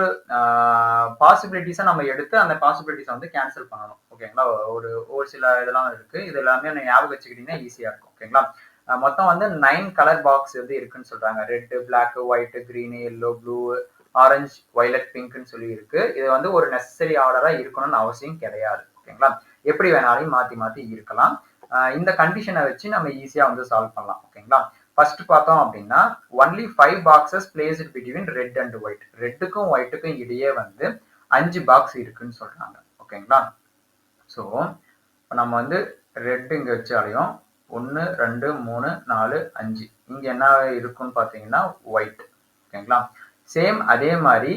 பாசிபிலிட்டிஸை நம்ம எடுத்து அந்த பாசிபிலிட்டிஸை வந்து கேன்சல் பண்ணணும். ஓகேங்களா, ஒரு சில இதெல்லாம் இருக்கு, இது எல்லாமே ஞாபகம் வச்சுக்கிட்டீங்கன்னா ஈஸியா இருக்கும். ஓகேங்களா, மொத்தம் வந்து 9 கலர் பாக்ஸ் வந்து இருக்குன்னு சொல்றாங்க. Red, black, white, green, yellow, blue, orange, violet, பிங்க்னு சொல்லி இருக்கு. இது வந்து ஒரு நெசசரி ஆர்டரா இருக்கணும்னு அவசியம் கிடையாது. ஓகேங்களா, எப்படி வேணாலும் மாத்தி மாத்தி இருக்கலாம். இந்த கண்டிஷனை வச்சு நம்ம ஈஸியா வந்து சால்வ் பண்ணலாம். ஓகேங்களா? ஃபர்ஸ்ட் பார்த்தோம் அப்படின்னா only 5 boxes placed between red and white. ரெட்டுக்கும் ஒயிட்டுக்கும் இடையே வந்து 5 பாக்ஸ் இருக்குன்னு சொல்றாங்க. ஓகேங்களா? ஸோ நம்ம வந்து ரெட் இங்க வச்சாலையும் 1 2 3 4 5 இங்க என்ன இருக்குன்னு பாத்தீங்கன்னா ஒயிட். ஓகேங்களா? சேம் அதே மாதிரி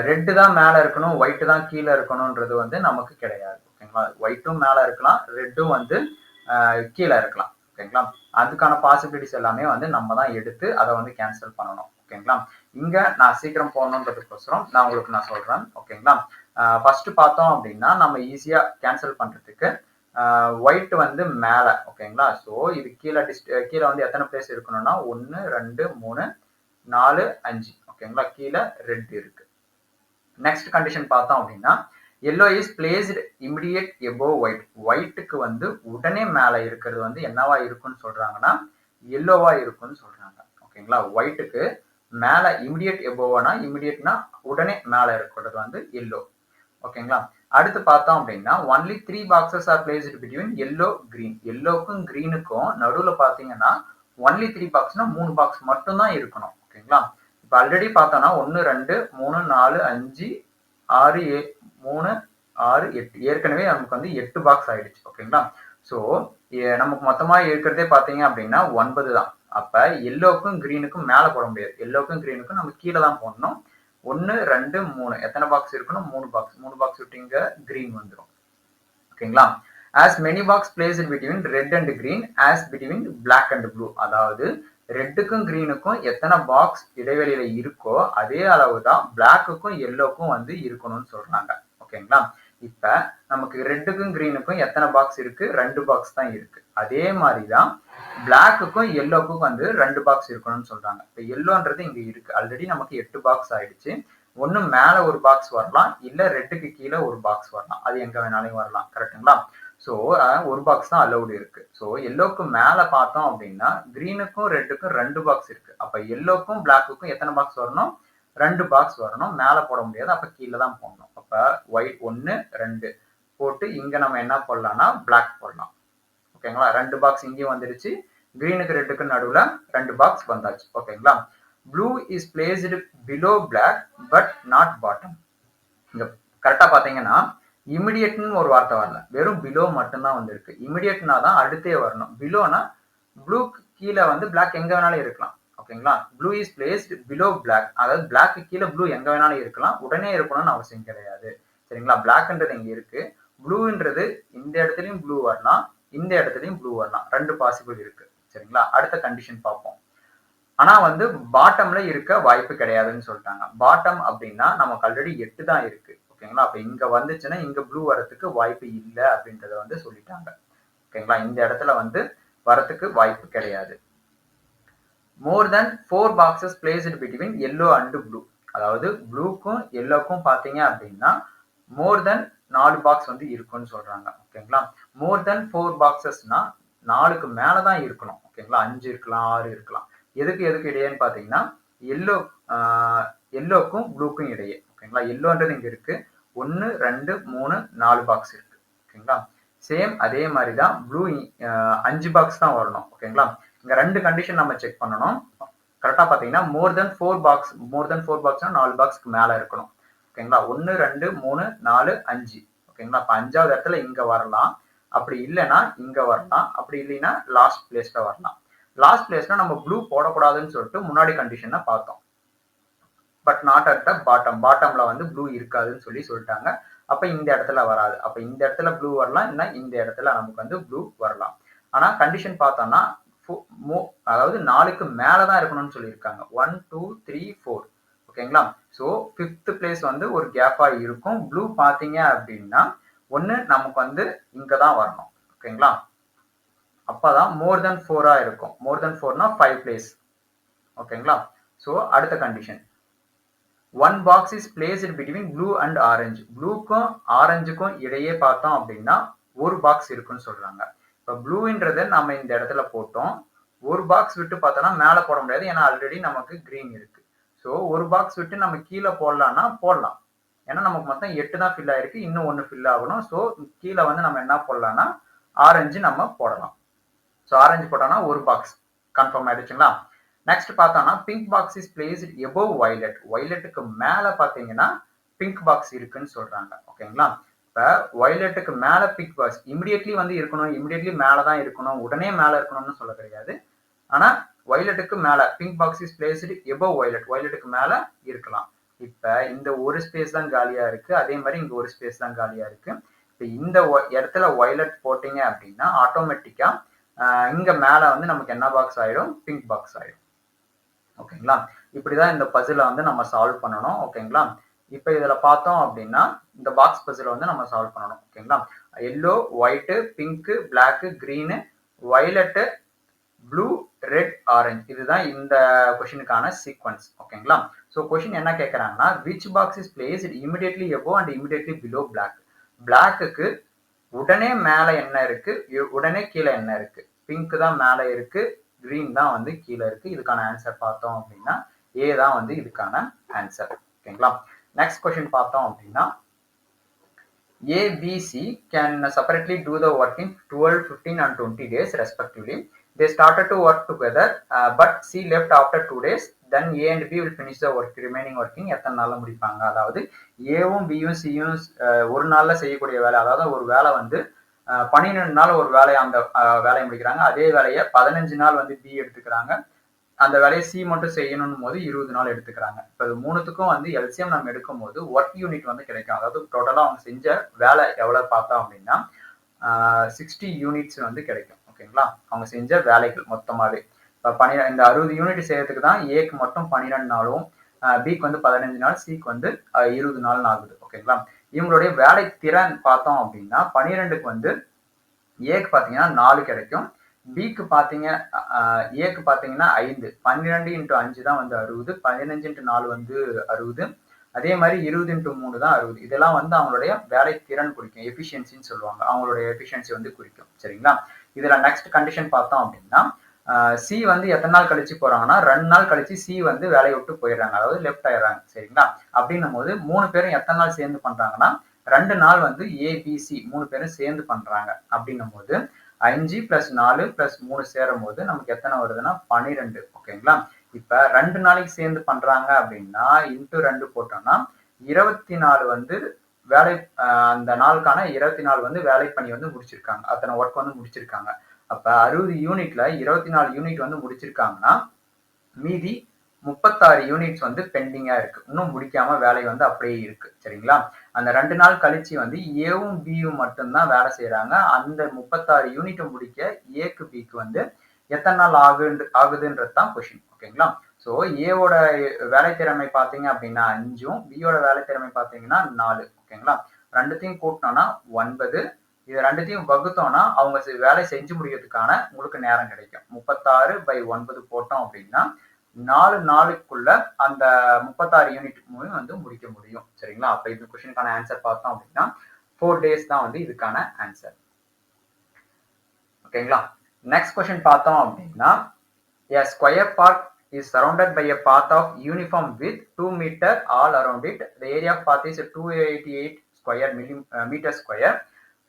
ரெட்டு தான் மேல இருக்கணும், ஒயிட் தான் கீழே இருக்கணும்ன்றது வந்து நமக்கு கிடையாது. ஓகேங்களா? ஒயிட்டும் மேல இருக்கலாம், ரெட்டும் வந்து கீழே இருக்கலாம். ஓகேங்களா? அதுக்கான பாசிபிலிட்டிஸ் எல்லாமே வந்து நம்ம தான் எடுத்து அதை வந்து கேன்சல் பண்ணணும். ஓகேங்களா? இங்க நான் சீக்கிரம் போகணுன்றதுக்கோசரம் நான் உங்களுக்கு நான் சொல்றேன். ஓகேங்களா? ஃபர்ஸ்ட் பார்த்தோம் அப்படின்னா நம்ம ஈஸியா கேன்சல் பண்றதுக்கு ஒயிட் வந்து மேல. ஓகேங்களா? ஸோ இது கீழே வந்து எத்தனை பிளேஸ் இருக்கணும்னா 1 2 3 4 5. ஓகேங்களா? கீழே ரெட் இருக்கு. நெக்ஸ்ட் கண்டிஷன் பார்த்தோம் அப்படின்னா yellow is placed immediate above white. ஒயிட்டுக்கு வந்து உடனே மேல இருக்கிறது வந்து என்னவா இருக்குன்னு சொல்றாங்கன்னா எல்லோவா இருக்குன்னு சொல்றாங்க. ஓகேங்களா? ஒயிட்டுக்கு மேல இமிடியேட் எபோவ்னா இமிடியேட்னா உடனே மேல இருக்கிறது வந்து எல்லோ. ஓகேங்களா? அடுத்து பார்த்தோம் அப்படின்னா only 3 boxes are placed between yellow green. எல்லோக்கும் கிரீனுக்கும் நடுவுல பாத்தீங்கன்னா ஒன்லி 3 பாக்ஸ்னா 3 பாக்ஸ் மட்டும் தான் இருக்கணும். ஓகேங்களா? இப்ப ஆல்ரெடி பார்த்தோம்னா 1 2 3 4 5 6 3 6 8 ஏற்கனவே நமக்கு வந்து 8 பாக்ஸ் ஆயிடுச்சு. ஓகேங்களா? ஸோ நமக்கு மொத்தமா இருக்கிறதே பாத்தீங்க அப்படின்னா 9 தான். அப்ப எல்லோக்கும் கிரீனுக்கும் மேல போட முடியாது. எல்லோக்கும் கிரீனுக்கும் நம்ம கீழே தான் போடணும். 1 2 3 எத்தனை பாக்ஸ் இருக்கணும்? 3 பாக்ஸ். 3 பாக்ஸ் விட்டீங்க கிரீன் வந்துடும். ஓகேங்களா? as many box placed between red and green as between black and blue. அதாவது ரெட்டுக்கும் கிரீனுக்கும் எத்தனை பாக்ஸ் இடைவெளியில இருக்கோ அதே அளவு தான் பிளாக்குக்கும் எல்லோக்கும் வந்து இருக்கணும்னு சொல்றாங்க. ஓகேங்களா? இப்ப நமக்கு ரெட்டுக்கும் கிரீனுக்கும் எத்தனை பாக்ஸ் இருக்கு? 2 பாக்ஸ் தான் இருக்கு. அதே மாதிரிதான் பிளாக்குக்கும் எல்லோக்கும் வந்து 2 பாக்ஸ் இருக்கணும்னு சொல்றாங்க. இப்ப எல்லோன்றது இங்க இருக்கு. ஆல்ரெடி நமக்கு 8 பாக்ஸ் ஆயிடுச்சு. ஒண்ணு மேல ஒரு பாக்ஸ் வரலாம், இல்ல ரெட்டுக்கு கீழே ஒரு பாக்ஸ் வரலாம். அது எங்க வேணாலும் வரலாம். கரெக்டுங்களா? ஸோ ஒரு பாக்ஸ் தான் அலௌடு இருக்கு. ஸோ எல்லோக்கு மேல பார்த்தோம் அப்படின்னா கிரீனுக்கும் ரெட்டுக்கும் 2 பாக்ஸ் இருக்கு. அப்ப எல்லோக்கும் பிளாக்குக்கும் எத்தனை பாக்ஸ் வரணும்? 2 பாக்ஸ் வரணும். மேல போட முடியாது. அப்ப கீழே தான் போடணும். அப்ப ஒயிட் 1 2 போட்டு இங்க நம்ம என்ன போடலாம்னா பிளாக் போடலாம். ஓகேங்களா? 2 பாக்ஸ் இங்கேயும் வந்துருச்சு. கிரீனுக்கு ரெட்டுக்கு நடுவுல 2 பாக்ஸ் வந்தாச்சு. ஓகேங்களா? Blue is placed below black but not bottom. இங்க கரெக்டா பாத்தீங்கன்னா இமிடியேட்னு ஒரு வார்த்தை வரல, வெறும் பிலோ மட்டும்தான் வந்திருக்கு. இமிடியேட்னா தான் அடுத்தே வரணும். பிலோனா ப்ளூக்கு கீழே வந்து பிளாக் எங்க வேணாலும் இருக்கலாம். ஓகேங்களா? Blue is placed below black, அதாவது பிளாக்கு கீழே ப்ளூ எங்க வேணாலும் இருக்கலாம். உடனே இருக்கணும்னு அவசியம் கிடையாது. சரிங்களா? பிளாக்ன்றது இங்க இருக்கு. ப்ளூன்றது இந்த இடத்துலயும் ப்ளூ வரலாம், இந்த இடத்துலயும் ப்ளூ வரலாம். 2 பாசிபிள் இருக்கு. சரிங்களா? அடுத்த கண்டிஷன் பார்ப்போம். ஆனா வந்து பாட்டம்ல இருக்க வாய்ப்பு கிடையாதுன்னு சொல்லிட்டாங்க. பாட்டம் அப்படின்னா நமக்கு ஆல்ரெடி 8 தான் இருக்கு. ஓகேங்களா? அப்ப இங்க வந்துச்சுன்னா இங்க ப்ளூ வரதுக்கு வாய்ப்பு இல்லை அப்படின்றத வந்து சொல்லிட்டாங்க. ஓகேங்களா? இந்த இடத்துல வந்து வரத்துக்கு வாய்ப்பு கிடையாது. மோர் than 4 boxes placed between yellow and blue. அதாவது ப்ளூக்கும் எல்லோக்கும் பாத்தீங்க அப்படின்னா மோர் தென் 4 பாக்ஸ் வந்து இருக்குன்னு சொல்றாங்க. ஓகேங்களா? மோர் தென் 4 பாக்ஸஸ்னா 4க்கு மேலதான் இருக்கணும். ஓகேங்களா? 5 இருக்கலாம், 6 இருக்கலாம். எதுக்கு இடையேன்னு பாத்தீங்கன்னா எல்லோக்கும் ப்ளூக்கும் இடையே. ஓகேங்களா? எல்லோன்றது இங்க இருக்கு. 1 2 3 4 பாக்ஸ் இருக்கு. ஓகேங்களா? சேம் அதே மாதிரிதான் ப்ளூ 5 பாக்ஸ் தான் வரணும். ஓகேங்களா? இங்க 2 கண்டிஷன் நம்ம செக் பண்ணணும். கரெக்டா பாத்தீங்கன்னா மோர் தென் 4 பாக்ஸ்னா 4 பாக்ஸ்க்கு மேல இருக்கணும். ஓகேங்களா? 1 2 3 4 5. ஓகேங்களா? அப்ப 5வது இடத்துல இங்க வரலாம். அப்படி இல்லைன்னா இங்க வரலாம். அப்படி இல்லைன்னா லாஸ்ட் பிளேஸ்ல வரலாம். லாஸ்ட் பிளேஸ்ல நம்ம ப்ளூ போடக்கூடாதுன்னு சொல்லிட்டு முன்னாடி கண்டிஷனை பார்த்தோம். But not at the bottom. பாட்டம்ல வந்து ப்ளூ இருக்காதுன்னு சொல்லிட்டாங்க. அப்ப இந்த இடத்துல வராது. அப்ப இந்த இடத்துல ப்ளூ வரலாம், இல்லைன்னா இந்த இடத்துல நமக்கு வந்து ப்ளூ வரலாம். ஆனா கண்டிஷன் பார்த்தோம்னா அதாவது 4க்கு மேலதான் இருக்கணும்னு சொல்லியிருக்காங்க. 1 2 3 4. ஓகேங்களா? ஸோ 5th பிளேஸ் வந்து ஒரு கேப்பா இருக்கும். ப்ளூ பாத்தீங்க அப்படின்னா ஒண்ணு நமக்கு வந்து இங்கதான் வரணும். ஓகேங்களா? அப்பதான் மோர் தென் 4 இருக்கும். மோர் தென் 4னா 5 பிளேஸ். ஓகேங்களா? ஸோ அடுத்த condition 1 box is placed between blue and orange. ப்ளூக்கும் ஆரஞ்சுக்கும் இடையே பார்த்தோம் அப்படின்னா ஒரு பாக்ஸ் இருக்குன்னு சொல்றாங்க. இப்ப ப்ளூன்றத நம்ம இந்த இடத்துல போட்டோம். ஒரு பாக்ஸ் விட்டு பார்த்தோம்னா மேல போட முடியாது. ஏன்னா ஆல்ரெடி நமக்கு கிரீன் இருக்கு. ஸோ ஒரு பாக்ஸ் விட்டு நம்ம கீழே போடலாம்னா போடலாம். ஏன்னா நமக்கு மொத்தம் 8 தான் ஃபில் ஆயிருக்கு. இன்னும் 1 ஃபில் ஆகணும். ஸோ கீழே வந்து நம்ம என்ன போடலாம்னா ஆரஞ்சு நம்ம போடலாம். ஸோ ஆரஞ்சு போட்டோம்னா ஒரு பாக்ஸ் கன்ஃபார்ம் ஆயிடுச்சுங்களா. நெக்ஸ்ட் பார்த்தோம்னா pink box is placed above violet. வயலட்டுக்கு மேல பாத்தீங்கன்னா பிங்க் பாக்ஸ் இருக்குன்னு சொல்றாங்க. ஓகேங்களா. இப்ப வயலட்டுக்கு மேல பிங்க் பாக்ஸ் இமிடியட்லி வந்து இருக்கணும், இமிடியட்லி மேலதான் இருக்கணும், உடனே மேல இருக்கணும்னு சொல்ல கிடையாது. ஆனா வயலட்டுக்கு மேல pink box is placed above violet, வயலட்டுக்கு மேல இருக்கலாம். இப்ப இந்த ஒரு ஸ்பேஸ் தான் காலியா இருக்கு, அதே மாதிரி இங்க ஒரு ஸ்பேஸ் தான் காலியா இருக்கு. இப்ப இந்த இடத்துல வயலட் போட்டீங்க அப்படின்னா ஆட்டோமேட்டிக்கா இங்க மேல வந்து நமக்கு என்ன பாக்ஸ் ஆயிடும், பிங்க் பாக்ஸ் ஆயிடும். ஓகேங்களா. இப்படிதான் இந்த பசில வந்து நம்ம சால்வ் பண்ணணும். ஓகேங்களா. இப்ப இதுல பார்த்தோம் அப்படின்னா இந்த பாக்ஸ் பசில வந்து நம்ம சால்வ் பண்ணணும். ஓகேங்களா. Yellow, white, pink, black, green, violet, blue, red, orange. இதுதான் இந்த கொஸ்டினுக்கான சீக்வன்ஸ். ஓகேங்களா. ஸோ கொஸ்டின் என்ன கேட்கறாங்கன்னா which box is placed immediately above and immediately below black. பிளாக்குக்கு உடனே மேல என்ன இருக்கு, உடனே கீழே என்ன இருக்கு. பிங்க் தான் மேல இருக்கு, கிரீன் தான் வந்து கீழே இருக்கு. இதுக்கான ஆன்சர் பார்த்தோம் அப்படின்னா ஏ தான் வந்து இதுக்கான ஆன்சர். ஓகேங்களா. நெக்ஸ்ட் கொஸ்டின் பார்த்தோம் அப்படின்னா A, B, C can separately do the work in 12, 15 and 20 days respectively. They started to work together, but C left after 2 days. Then A and B will finish the work, remaining working. எத்தனை நாள்ல முடிப்பாங்க. அதாவது ஏவும் பியும் சியும் ஒரு நாள்ல செய்யக்கூடிய வேலை, அதாவது ஒரு வேலை வந்து 12 நாள் ஒரு வேலையை அந்த வேலையை முடிக்கிறாங்க. அதே வேலையை 15 நாள் வந்து பி எடுத்துக்கிறாங்க. அந்த வேலையை சி மட்டும் செய்யணும் போது 20 நாள் எடுத்துக்கிறாங்க. இப்போ இது மூணுத்துக்கும் வந்து எல்சிஎம் நம்ம எடுக்கும் போது ஒர்க் யூனிட் வந்து கிடைக்கும். அதாவது டோட்டலா அவங்க செஞ்ச வேலை எவ்வளவு பார்த்தோம் அப்படின்னா 60 யூனிட்ஸ் வந்து கிடைக்கும். ஓகேங்களா. அவங்க செஞ்ச வேலைகள் மொத்தமாவே இப்போ இந்த 60 யூனிட் செய்யறதுக்கு தான் ஏக்கு மட்டும் 12 நாளும், பிக்கு வந்து 15 நாள், சிக்கு வந்து 20 நாள் ஆகுது. ஓகேங்களா. இவங்களுடைய வேலை திறன் பார்த்தோம் அப்படின்னா 12க்கு வந்து ஏக்கு பாத்தீங்கன்னா 4 கிடைக்கும், பிக்கு பாத்தீங்க ஏக்கு பாத்தீங்கன்னா 5, 12 × 5 தான் வந்து 60, 15 × 4 வந்து 60, அதே மாதிரி 20 × 3 தான் 60. இதெல்லாம் வந்து அவங்களுடைய வேலை திறன் குறிக்கும், எஃபிஷியன்சின்னு சொல்லுவாங்க. அவங்களுடைய எஃபிஷியன்சி வந்து குறிக்கும். சரிங்களா. இதுல நெக்ஸ்ட் கண்டிஷன் பார்த்தோம் அப்படின்னா சி வந்து எத்தனை நாள் கழிச்சு போறாங்கன்னா 2 நாள் கழிச்சு சி வந்து வேலையை விட்டு போயிடுறாங்க, அதாவது லெஃப்ட் ஆயிடுறாங்க. சரிங்களா. அப்படின்னும் போது 3 பேரும் எத்தனை நாள் சேர்ந்து பண்றாங்கன்னா 2 நாள் வந்து ஏபிசி 3 பேரும் சேர்ந்து பண்றாங்க. அப்படின்னும் போது 5 + 4 + 3 சேரும் போது நமக்கு எத்தனை வருதுன்னா 12. ஓகேங்களா. இப்ப 2 நாளைக்கு சேர்ந்து பண்றாங்க அப்படின்னா × 2 போட்டோம்னா 24 வந்து வேலை, அந்த நாளுக்கான 24 வந்து வேலை பண்ணி வந்து முடிச்சிருக்காங்க, அத்தனை ஒர்க் வந்து முடிச்சிருக்காங்க. அப்ப 60 யூனிட்ல 24 யூனிட் வந்து முடிச்சிருக்காங்கன்னா மீதி 36 யூனிட்ஸ் வந்து பெண்டிங்கா இருக்கு, இன்னும் முடிக்காம வேலை வந்து அப்படியே இருக்கு. சரிங்களா. அந்த 2 நாள் கழிச்சு வந்து ஏவும் பியும் மட்டும்தான் வேலை செய்யறாங்க. அந்த 36 யூனிட் முடிக்க ஏக்கு பிக்கு வந்து எத்தனை நாள் ஆகுதுன்றது தான் கொஸ்டின். ஓகேங்களா. ஸோ ஏவோட வேலை திறமை பார்த்தீங்க அப்படின்னா 5, பியோட வேலை திறமை பார்த்தீங்கன்னா 4. ஓகேங்களா. ரெண்டுத்தையும் கூட்டினோம்னா 9, இது ரெண்டுத்தையும் வகுத்தோம்னா அவங்க வேலை செஞ்சு முடியறதுக்கான உங்களுக்கு நேரம் கிடைக்கும். 36/9 போட்டோம் அப்படின்னா 4 நாளுக்குள்ள அந்த 36 யூனிட் வந்து முடிக்க முடியும். சரிங்களா. அப்ப இந்த கொஸ்டினுக்கான ஆன்சர் பார்த்தோம் அப்படின்னா 4 days தான் வந்து இதுக்கான ஆன்சர். ஓகேங்களா. நெக்ஸ்ட் கொஸ்டின் பார்த்தோம் அப்படின்னா a square park is surrounded by a path of uniform width 2 meter all around it. The area of path is 288 square meter square.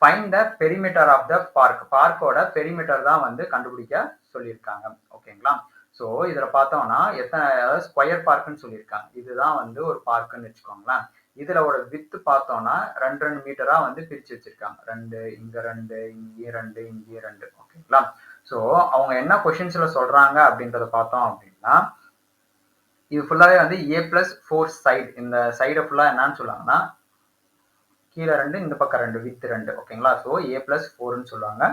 Find the perimeter of the park. பார்க்கோட perimeter தான் வந்து கண்டுபிடிக்க சொல்லியிருக்காங்க. ஓகேங்களா. So இதுல பார்த்தோம்னா எத்தனை square பார்க்குன்னு சொல்லியிருக்காங்க. இதுதான் வந்து ஒரு பார்க்குன்னு வச்சுக்கோங்களேன். இதுல ஒரு வித்து பார்த்தோம்னா 2 மீட்டரா வந்து பிரிச்சு வச்சிருக்காங்க. 2 இங்க 2 இங்கே 2 இங்கே 2. ஓகேங்களா. ஸோ அவங்க என்ன கொஸ்டின்ஸ்ல சொல்றாங்க அப்படின்றத பார்த்தோம் அப்படின்னா இது ஃபுல்லாவே வந்து A+4 சைடு, இந்த சைடை ஃபுல்லா என்னன்னு சொல்லுவாங்கன்னா கீழே 2 இந்த பக்கம் 2 வித் 2. ஓகேங்களா. ஸோ A+4ன்னு சொல்லுவாங்க.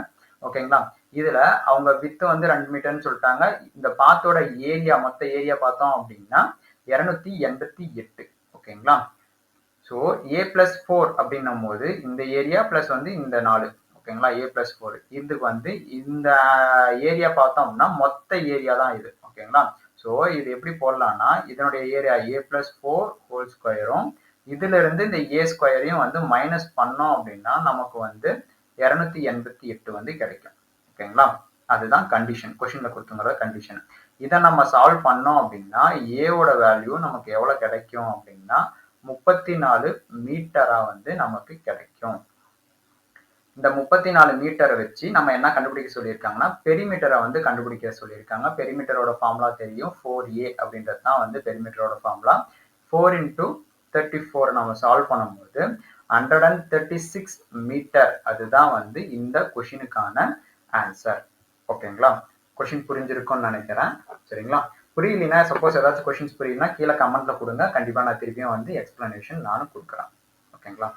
ஓகேங்களா. இதுல அவங்க வித்து வந்து 2 மீட்டர்னு சொல்லிட்டாங்க. இந்த பாத்தோட ஏரியா, மொத்த ஏரியா பார்த்தோம் அப்படின்னா 288. ஓகேங்களா. ஸோ A+4 அப்படின்னும் போது இந்த ஏரியா பிளஸ் வந்து இந்த 4. ஓகேங்களா. A+4 இதுக்கு வந்து இந்த ஏரியா பார்த்தோம் அப்படின்னா மொத்த ஏரியா தான் இது. ஓகேங்களா. ஸோ இது எப்படி போடலாம்னா இதனுடைய ஏரியா A+4 ஹோல் ஸ்கொயரும் இதுல இருந்து இந்த A ஸ்கொயரையும் வந்து மைனஸ் பண்ணோம் அப்படின்னா நமக்கு வந்து 288 வந்து கிடைக்கும். ஓகேங்களா. அதுதான் கண்டிஷன், கொஸ்டின்ல கொடுத்துங்கிற கண்டிஷன். இதை நம்ம சால்வ் பண்ணோம் அப்படின்னா ஏவோட வேல்யூ நமக்கு எவ்வளவு கிடைக்கும் அப்படின்னா 34 மீட்டரா வந்து நமக்கு கிடைக்கும். இந்த 34 மீட்டரை வச்சு நம்ம என்ன கண்டுபிடிக்க சொல்லியிருக்காங்கன்னா பெரிமீட்டரை வந்து கண்டுபிடிக்க சொல்லியிருக்காங்க. பெரிமீட்டரோட ஃபார்முலா தெரியும், 4a அப்படின்றது தான் வந்து பெரிமீட்டரோட ஃபார்முலா. 4 into 34 நம்ம சால்வ் பண்ணும்போது 136 மீட்டர், அதுதான் வந்து இந்த கொஷினுக்கான ஆன்சர். ஓகேங்களா? கொஷின் புரிஞ்சிருக்கும்னு நினைக்கிறேன். சரிங்களா? புரியலனா, சப்போஸ் ஏதாச்சும் கொஷின்ஸ் புரியலனா கீழே கமெண்ட்ல கொடுங்க, கண்டிப்பா நான் திருப்பியும் வந்து எக்ஸ்பிளனேஷன் நானும் கொடுக்குறேன். ஓகேங்களா?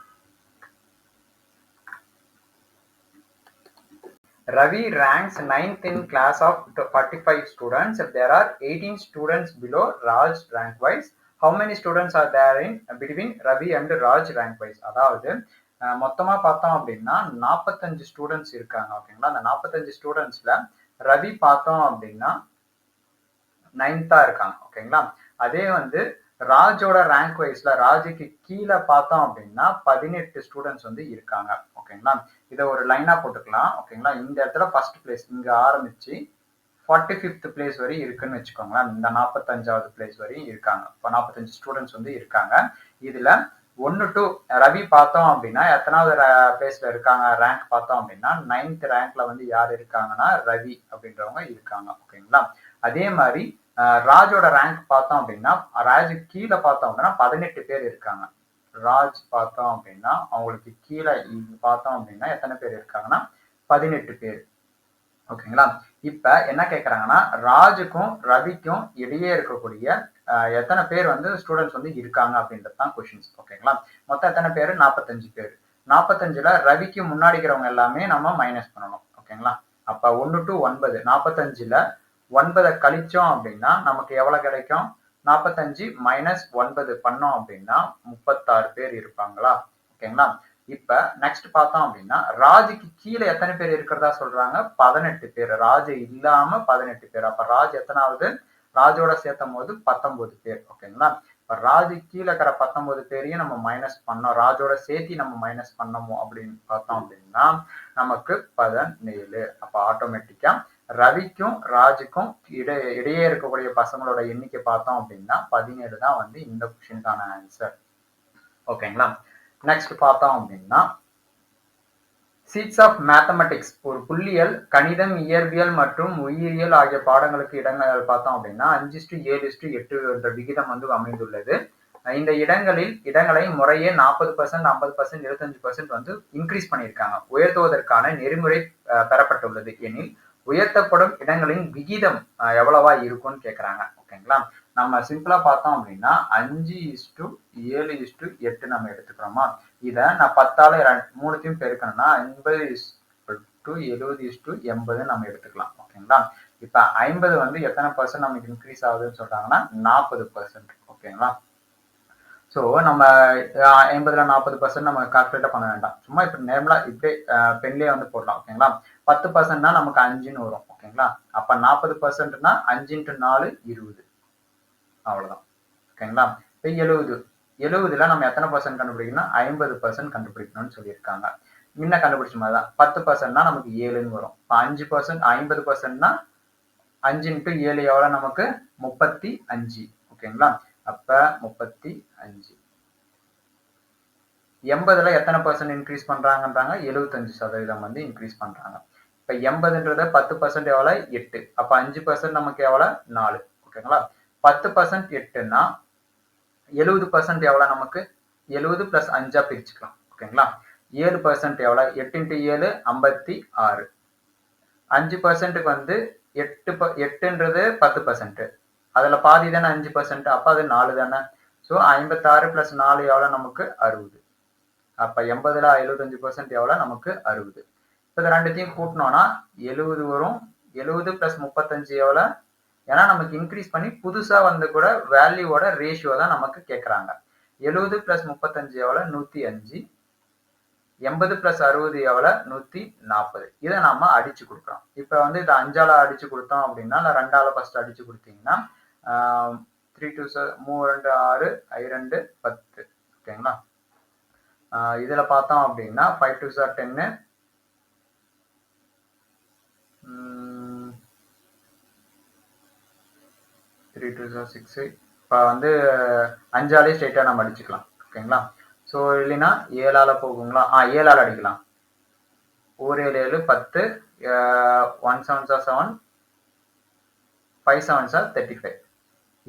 Ravi ranks 9th in class of 45 students. There are 18 students below Raj rank wise. How many students are there in between Ravi and Raj rank wise? அதாவது மொத்தமா பார்த்தோம் அப்படின்னா 45 ஸ்டூடெண்ட்ஸ் இருக்காங்க. ஓகேங்களா? அந்த 45 ஸ்டூடெண்ட்ஸ்ல ரவி பார்த்தோம் அப்படின்னா 9th இருக்காங்க. ஓகேங்களா? அதே வந்து ராஜோட ரேங்க் வைஸ்ல ராஜுக்கு கீழே பார்த்தோம் அப்படின்னா 18 ஸ்டூடெண்ட்ஸ் வந்து இருக்காங்க. ஓகேங்களா? இதை ஒரு லைனா போட்டுக்கலாம். ஓகேங்களா? இந்த இடத்துல ஃபர்ஸ்ட் பிளேஸ் இங்க ஆரம்பிச்சு 45th பிளேஸ் வரை இருக்குன்னு வச்சுக்கோங்களேன். இந்த 45வது பிளேஸ் வரையும் இருக்காங்க. இப்போ 45 ஸ்டூடெண்ட்ஸ் வந்து இருக்காங்க. இதுல 1 to ரவி பார்த்தோம் அப்படின்னா எத்தனாவது பிளேஸ்ல இருக்காங்க ரேங்க் பார்த்தோம் அப்படின்னா 9th ரேங்க்ல வந்து யார் இருக்காங்கன்னா ரவி அப்படின்றவங்க இருக்காங்க. ஓகேங்களா? அதே மாதிரி ராஜோட ரேங்க் பார்த்தோம் அப்படின்னா ராஜுக்கு கீழே பார்த்தோம் அப்படின்னா 18 பேர் இருக்காங்க. ராஜ் பார்த்தோம் அப்படின்னா அவங்களுக்கு கீழே பார்த்தோம் அப்படின்னா எத்தனை பேர் இருக்காங்கன்னா 18 பேர். ஓகேங்களா? இப்ப என்ன கேட்கறாங்கன்னா ராஜுக்கும் ரவிக்கும் இடையே இருக்கக்கூடிய எத்தனை பேர் வந்து ஸ்டூடெண்ட்ஸ் வந்து இருக்காங்க அப்படின்றது தான் கொஸ்டின்ஸ். ஓகேங்களா? மொத்தம் எத்தனை பேர்? 45 பேர். 45ல ரவிக்கு முன்னாடி இருக்கிறவங்க எல்லாமே நம்ம மைனஸ் பண்ணணும். ஓகேங்களா? அப்ப 1 to 9, 45ல 9 கழிச்சோம் அப்படின்னா நமக்கு எவ்வளவு கிடைக்கும்? 45 மைனஸ் 9 பண்ணோம் அப்படின்னா 36 பேர் இருப்பாங்களா? ஓகேங்களா? இப்ப நெக்ஸ்ட் பார்த்தோம் அப்படின்னா ராஜுக்கு கீழே எத்தனை பேர் இருக்கிறதா சொல்றாங்க? 18 பேர். ராஜு இல்லாம 18 பேர். அப்ப ராஜ் எத்தனாவது? ராஜோட சேர்த்தும் போது 19 பேர். ஓகேங்களா? இப்ப ராஜு கீழே இருக்கிற 19 பேரையும் நம்ம மைனஸ் பண்ணோம், ராஜோட சேர்த்தி நம்ம மைனஸ் பண்ணோமோ அப்படின்னு பார்த்தோம் அப்படின்னா நமக்கு 17. அப்ப ஆட்டோமேட்டிக்கா ரவிக்கும் ராஜுக்கும் இடையே இருக்கக்கூடிய பசங்களோட எண்ணிக்கை பார்த்தோம் அப்படின்னா 17 தான் வந்து இந்த கொஸ்டினுக்கான ஆன்சர். ஓகேங்களா? நெக்ஸ்ட் பார்த்தோம் அப்படின்னா சீட்ஸ் ஆஃப் மேத்தமெட்டிக்ஸ், ஒரு புள்ளியல், கணிதம், இயற்பியல் மற்றும் உயிரியல் ஆகிய பாடங்களுக்கு இடங்கள் பார்த்தோம் அப்படின்னா 5:7:8 என்ற விகிதம் வந்து அமைந்துள்ளது. இந்த இடங்களை முறையே 40%, 50%, 25% வந்து இன்க்ரீஸ் பண்ணியிருக்காங்க. உயர்த்துவதற்கான நெறிமுறை பெறப்பட்டுள்ளது எனில் உயர்த்தப்படும் இடங்களின் விகிதம் எவ்வளவா இருக்கும்னு கேட்கறாங்க. ஓகேங்களா? நம்ம சிம்பிளா பார்த்தோம் அப்படின்னா 5:7:8 நம்ம எடுத்துக்கிறோமா? இதை நான் 10ஆல 3த்தையும் பெருக்கணும்னா 50:70:80 நம்ம எடுத்துக்கலாம். ஓகேங்களா? இப்ப 50 வந்து எத்தனை பர்சன்ட் நமக்கு இன்க்ரீஸ் ஆகுதுன்னு சொல்றாங்கன்னா 40%. ஓகேங்களா? ஸோ நம்ம 50ல 40% நம்ம கால்குலேட் பண்ண வேண்டாம். சும்மா இப்ப நேர்மலா இப்படியே பெண்லேயே வந்து போடலாம். ஓகேங்களா? 10%னா நமக்கு 5ன்னு வரும். ஓகேங்களா? அப்ப 40%னா 5 × 4 20. அவ்வளவுதான். ஓகேங்களா? இப்ப 70ல நம்ம எத்தனை பர்சன்ட் கண்டுபிடிக்கணும்? 50% கண்டுபிடிக்கணும்னு சொல்லியிருக்காங்க. முன்ன கண்டுபிடிச்ச மாதிரி தான். 10%னா நமக்கு 7ன்னு வரும். இப்போ 5%, 50%னா 5 × 7 எவ்வளவு? நமக்கு 35. ஓகேங்களா? அப்ப 35. 80ல எத்தனை பர்சன்ட் இன்க்ரீஸ் பண்றாங்கன்றாங்க? 75% வந்து இன்க்ரீஸ் பண்றாங்க. இப்ப 80ன்றத 10% எவ்வளவு? 8. அப்ப 5% நமக்கு எவ்வளவு? 4. ஓகேங்களா? 10% 8ன்னா 70% எவ்வளவு நமக்கு? 70 + 5 பிரிச்சுக்கலாம். ஓகேங்களா? 7% எவ்வளவு? 8 × 7 56. 5%க்கு வந்து 8ன்றது 10%. அதுல பாதி தானே 5%. அப்ப அது 4 தானே. ஸோ 56 + 4 எவ்வளவு நமக்கு? 60. அப்ப 80ல 75% எவ்வளவு? நமக்கு 60. இப்போ இது ரெண்டுத்தையும் கூட்டினோம்னா 70 வரும். 70 + 35 எவ்வளவு? ஏன்னா நமக்கு இன்க்ரீஸ் பண்ணி புதுசா வந்து கூட வேல்யூவோட ரேஷியோ தான் நமக்கு கேட்கறாங்க. 70 + 35 எவ்வளவு? 105. 80 + 60 எவ்வளவு? 140. இதை நம்ம அடிச்சு கொடுக்குறோம். இப்ப வந்து இதை 5ஆல அடிச்சு கொடுத்தோம் அப்படின்னா, இல்லை 2ஆல ஃபர்ஸ்ட் அடிச்சு கொடுத்தீங்கன்னா 3 2 2 6 I2 10. ஓகேங்களா? இதுல பார்த்தோம் அப்படின்னா 5 2 10, 3 2 6. இப்போ வந்து 5ஆலே ஸ்ட்ரைட்டா நம்ம அடிச்சுக்கலாம். ஓகேங்களா? ஸோ இல்லைன்னா 7ஆல போகுங்களா? 7ஆல அடிக்கலாம். 4 7 7 10 1 7 7 5 7 35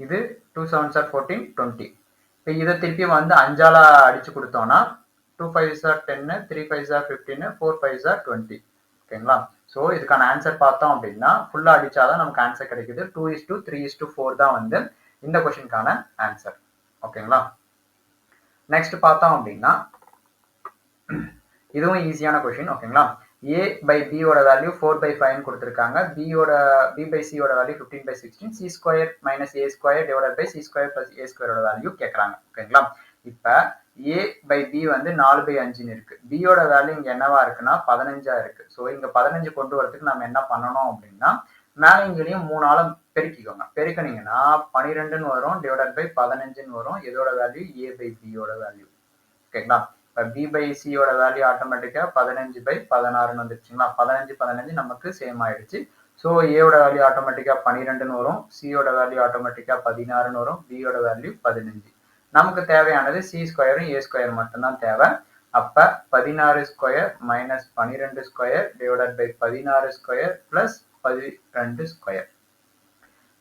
இது 2 7 14 20. இப்போ இதை திருப்பி வந்து 5ஆல அடிச்சு கொடுத்தோம்னா 2 5 10 3 5 15 4 5 20. ஓகேங்களா? ஸோ இதுக்கான ஆன்சர் பார்த்தோம் அப்படின்னா ஃபுல்லா அடிச்சாதான் நமக்கு ஆன்சர் கிடைக்குது. 2:3:4 தான் வந்து இந்த கொஸ்டினுக்கான ஆன்சர். ஓகேங்களா? நெக்ஸ்ட் பார்த்தோம் அப்படின்னா இதுவும் ஈஸியான கொஸ்டின். ஓகேங்களா? a by b ஓட வேல்யூ 4/5 கொடுத்திருக்காங்க. b by c ஓட value 15/16. c square minus a square divided by c square plus a square ஓட வேல்யூ கேட்கறாங்க. ஓகேங்களா? இப்ப a by b வந்து 4/5 இருக்கு. b ஓட வேல்யூ இங்க என்னவா இருக்குன்னா 15 இருக்கு. ஸோ இங்க 15 கொண்டு வரதுக்கு நம்ம என்ன பண்ணணும் அப்படின்னா மேல இங்கேயும் 3ஆல பெருக்கிக்கோங்க. பெருக்கினீங்கன்னா 12 வரும் டிவைடட் பை 15 வரும். இதோட வேல்யூ a by b ஓட வேல்யூ. ஓகேங்களா? b by c ஓட வேல்யூ ஆட்டோமேட்டிக்கா 15/16 வந்துருச்சுங்களா? 15 நமக்கு சேம் ஆயிடுச்சு. ஸோ a ஓட வேல்யூ ஆட்டோமேட்டிக்கா 12 வரும். c ஓட வேல்யூ ஆட்டோமேட்டிக்கா 16 வரும். b ஓட வேல்யூ 15. நமக்கு தேவையானது c ஸ்கொயரும் a ஸ்கொயர் மட்டும்தான் தேவை. அப்ப 16 square minus 12 square divided by 16 square plus 12 square.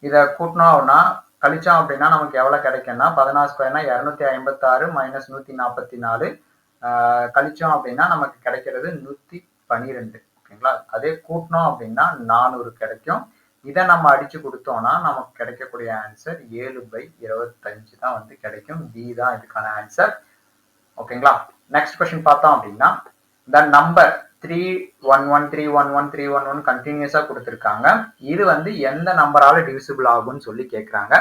இதை கூட்டினோம் அப்படின்னா கழிச்சோம் அப்படின்னா நமக்கு எவ்வளவு கிடைக்கும்னா 16 ஸ்கொயர்னா 256 மைனஸ் 144 கழிச்சோம் அப்படின்னா நமக்கு கிடைக்கிறது 112. ஓகேங்களா? அதே கூட்டினோம் அப்படின்னா 400 கிடைக்கும். இதை நம்ம அடிச்சு கொடுத்தோம்னா நமக்கு கிடைக்கக்கூடிய ஆன்சர் 7/25 தான் வந்து கிடைக்கும். டி தான் இதுக்கான ஆன்சர். ஓகேங்களா? நெக்ஸ்ட் கொஸ்டின் பார்த்தோம் அப்படின்னா the number 311 கண்டினியூஸா கொடுத்திருக்காங்க. இது வந்து எந்த நம்பரால டிவிசிபிள் ஆகும்னு சொல்லி கேட்கறாங்க.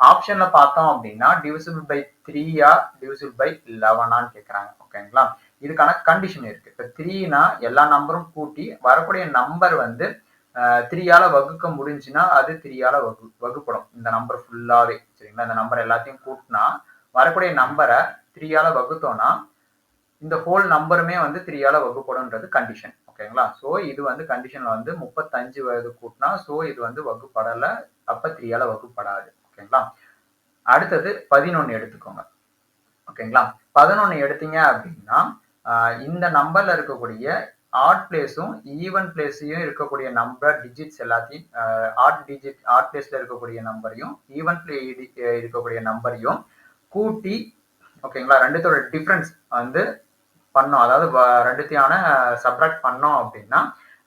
ஆப்ஷன்ல பார்த்தோம் அப்படின்னா டிவிசிபிள் பை 3 டிவிசிபிள் பை 11 கேட்கறாங்க. ஓகேங்களா? இதுக்கான கண்டிஷன் இருக்கு. இப்ப 3னா எல்லா நம்பரும் கூட்டி வரக்கூடிய நம்பர் வந்து 3ஆல வகுக்க முடிஞ்சுன்னா அது 3ஆல வகுப்படும். இந்த நம்பர் ஃபுல்லாவே சரிங்களா? இந்த நம்பர் எல்லாத்தையும் கூட்டினா வரக்கூடிய நம்பரை 3ஆல வகுத்தோம்னா இந்த ஹோல் நம்பருமே வந்து 3ஆல வகுப்படும்ன்றது கண்டிஷன். ஓகேங்களா? ஸோ இது வந்து கண்டிஷன்ல வந்து 35 வயது கூட்டினா ஸோ இது வந்து வகுப்படல. அப்ப 3ஆல வகுப்படாது. ஓகேங்களா? அடுத்தது 11 எடுத்துக்கோங்க. ஓகேங்களா? 11 எடுத்தீங்க அப்படின்னா இந்த நம்பர்ல இருக்கக்கூடிய ஆட் பிளேஸும் ஈவன் பிளேஸையும் இருக்கக்கூடிய நம்பர் டிஜிட்ஸ் எல்லாத்தையும் ஆட் பிளேஸ்ல இருக்கக்கூடிய நம்பரையும் ஈவன் பிளே இருக்கக்கூடிய நம்பரையும் கூட்டி ஓகேங்களா ரெண்டுத்தோட டிஃபரன்ஸ் வந்து பண்ணோம். அதாவது ரெண்டுத்தையான சப்ராக்ட் பண்ணோம் அப்படின்னா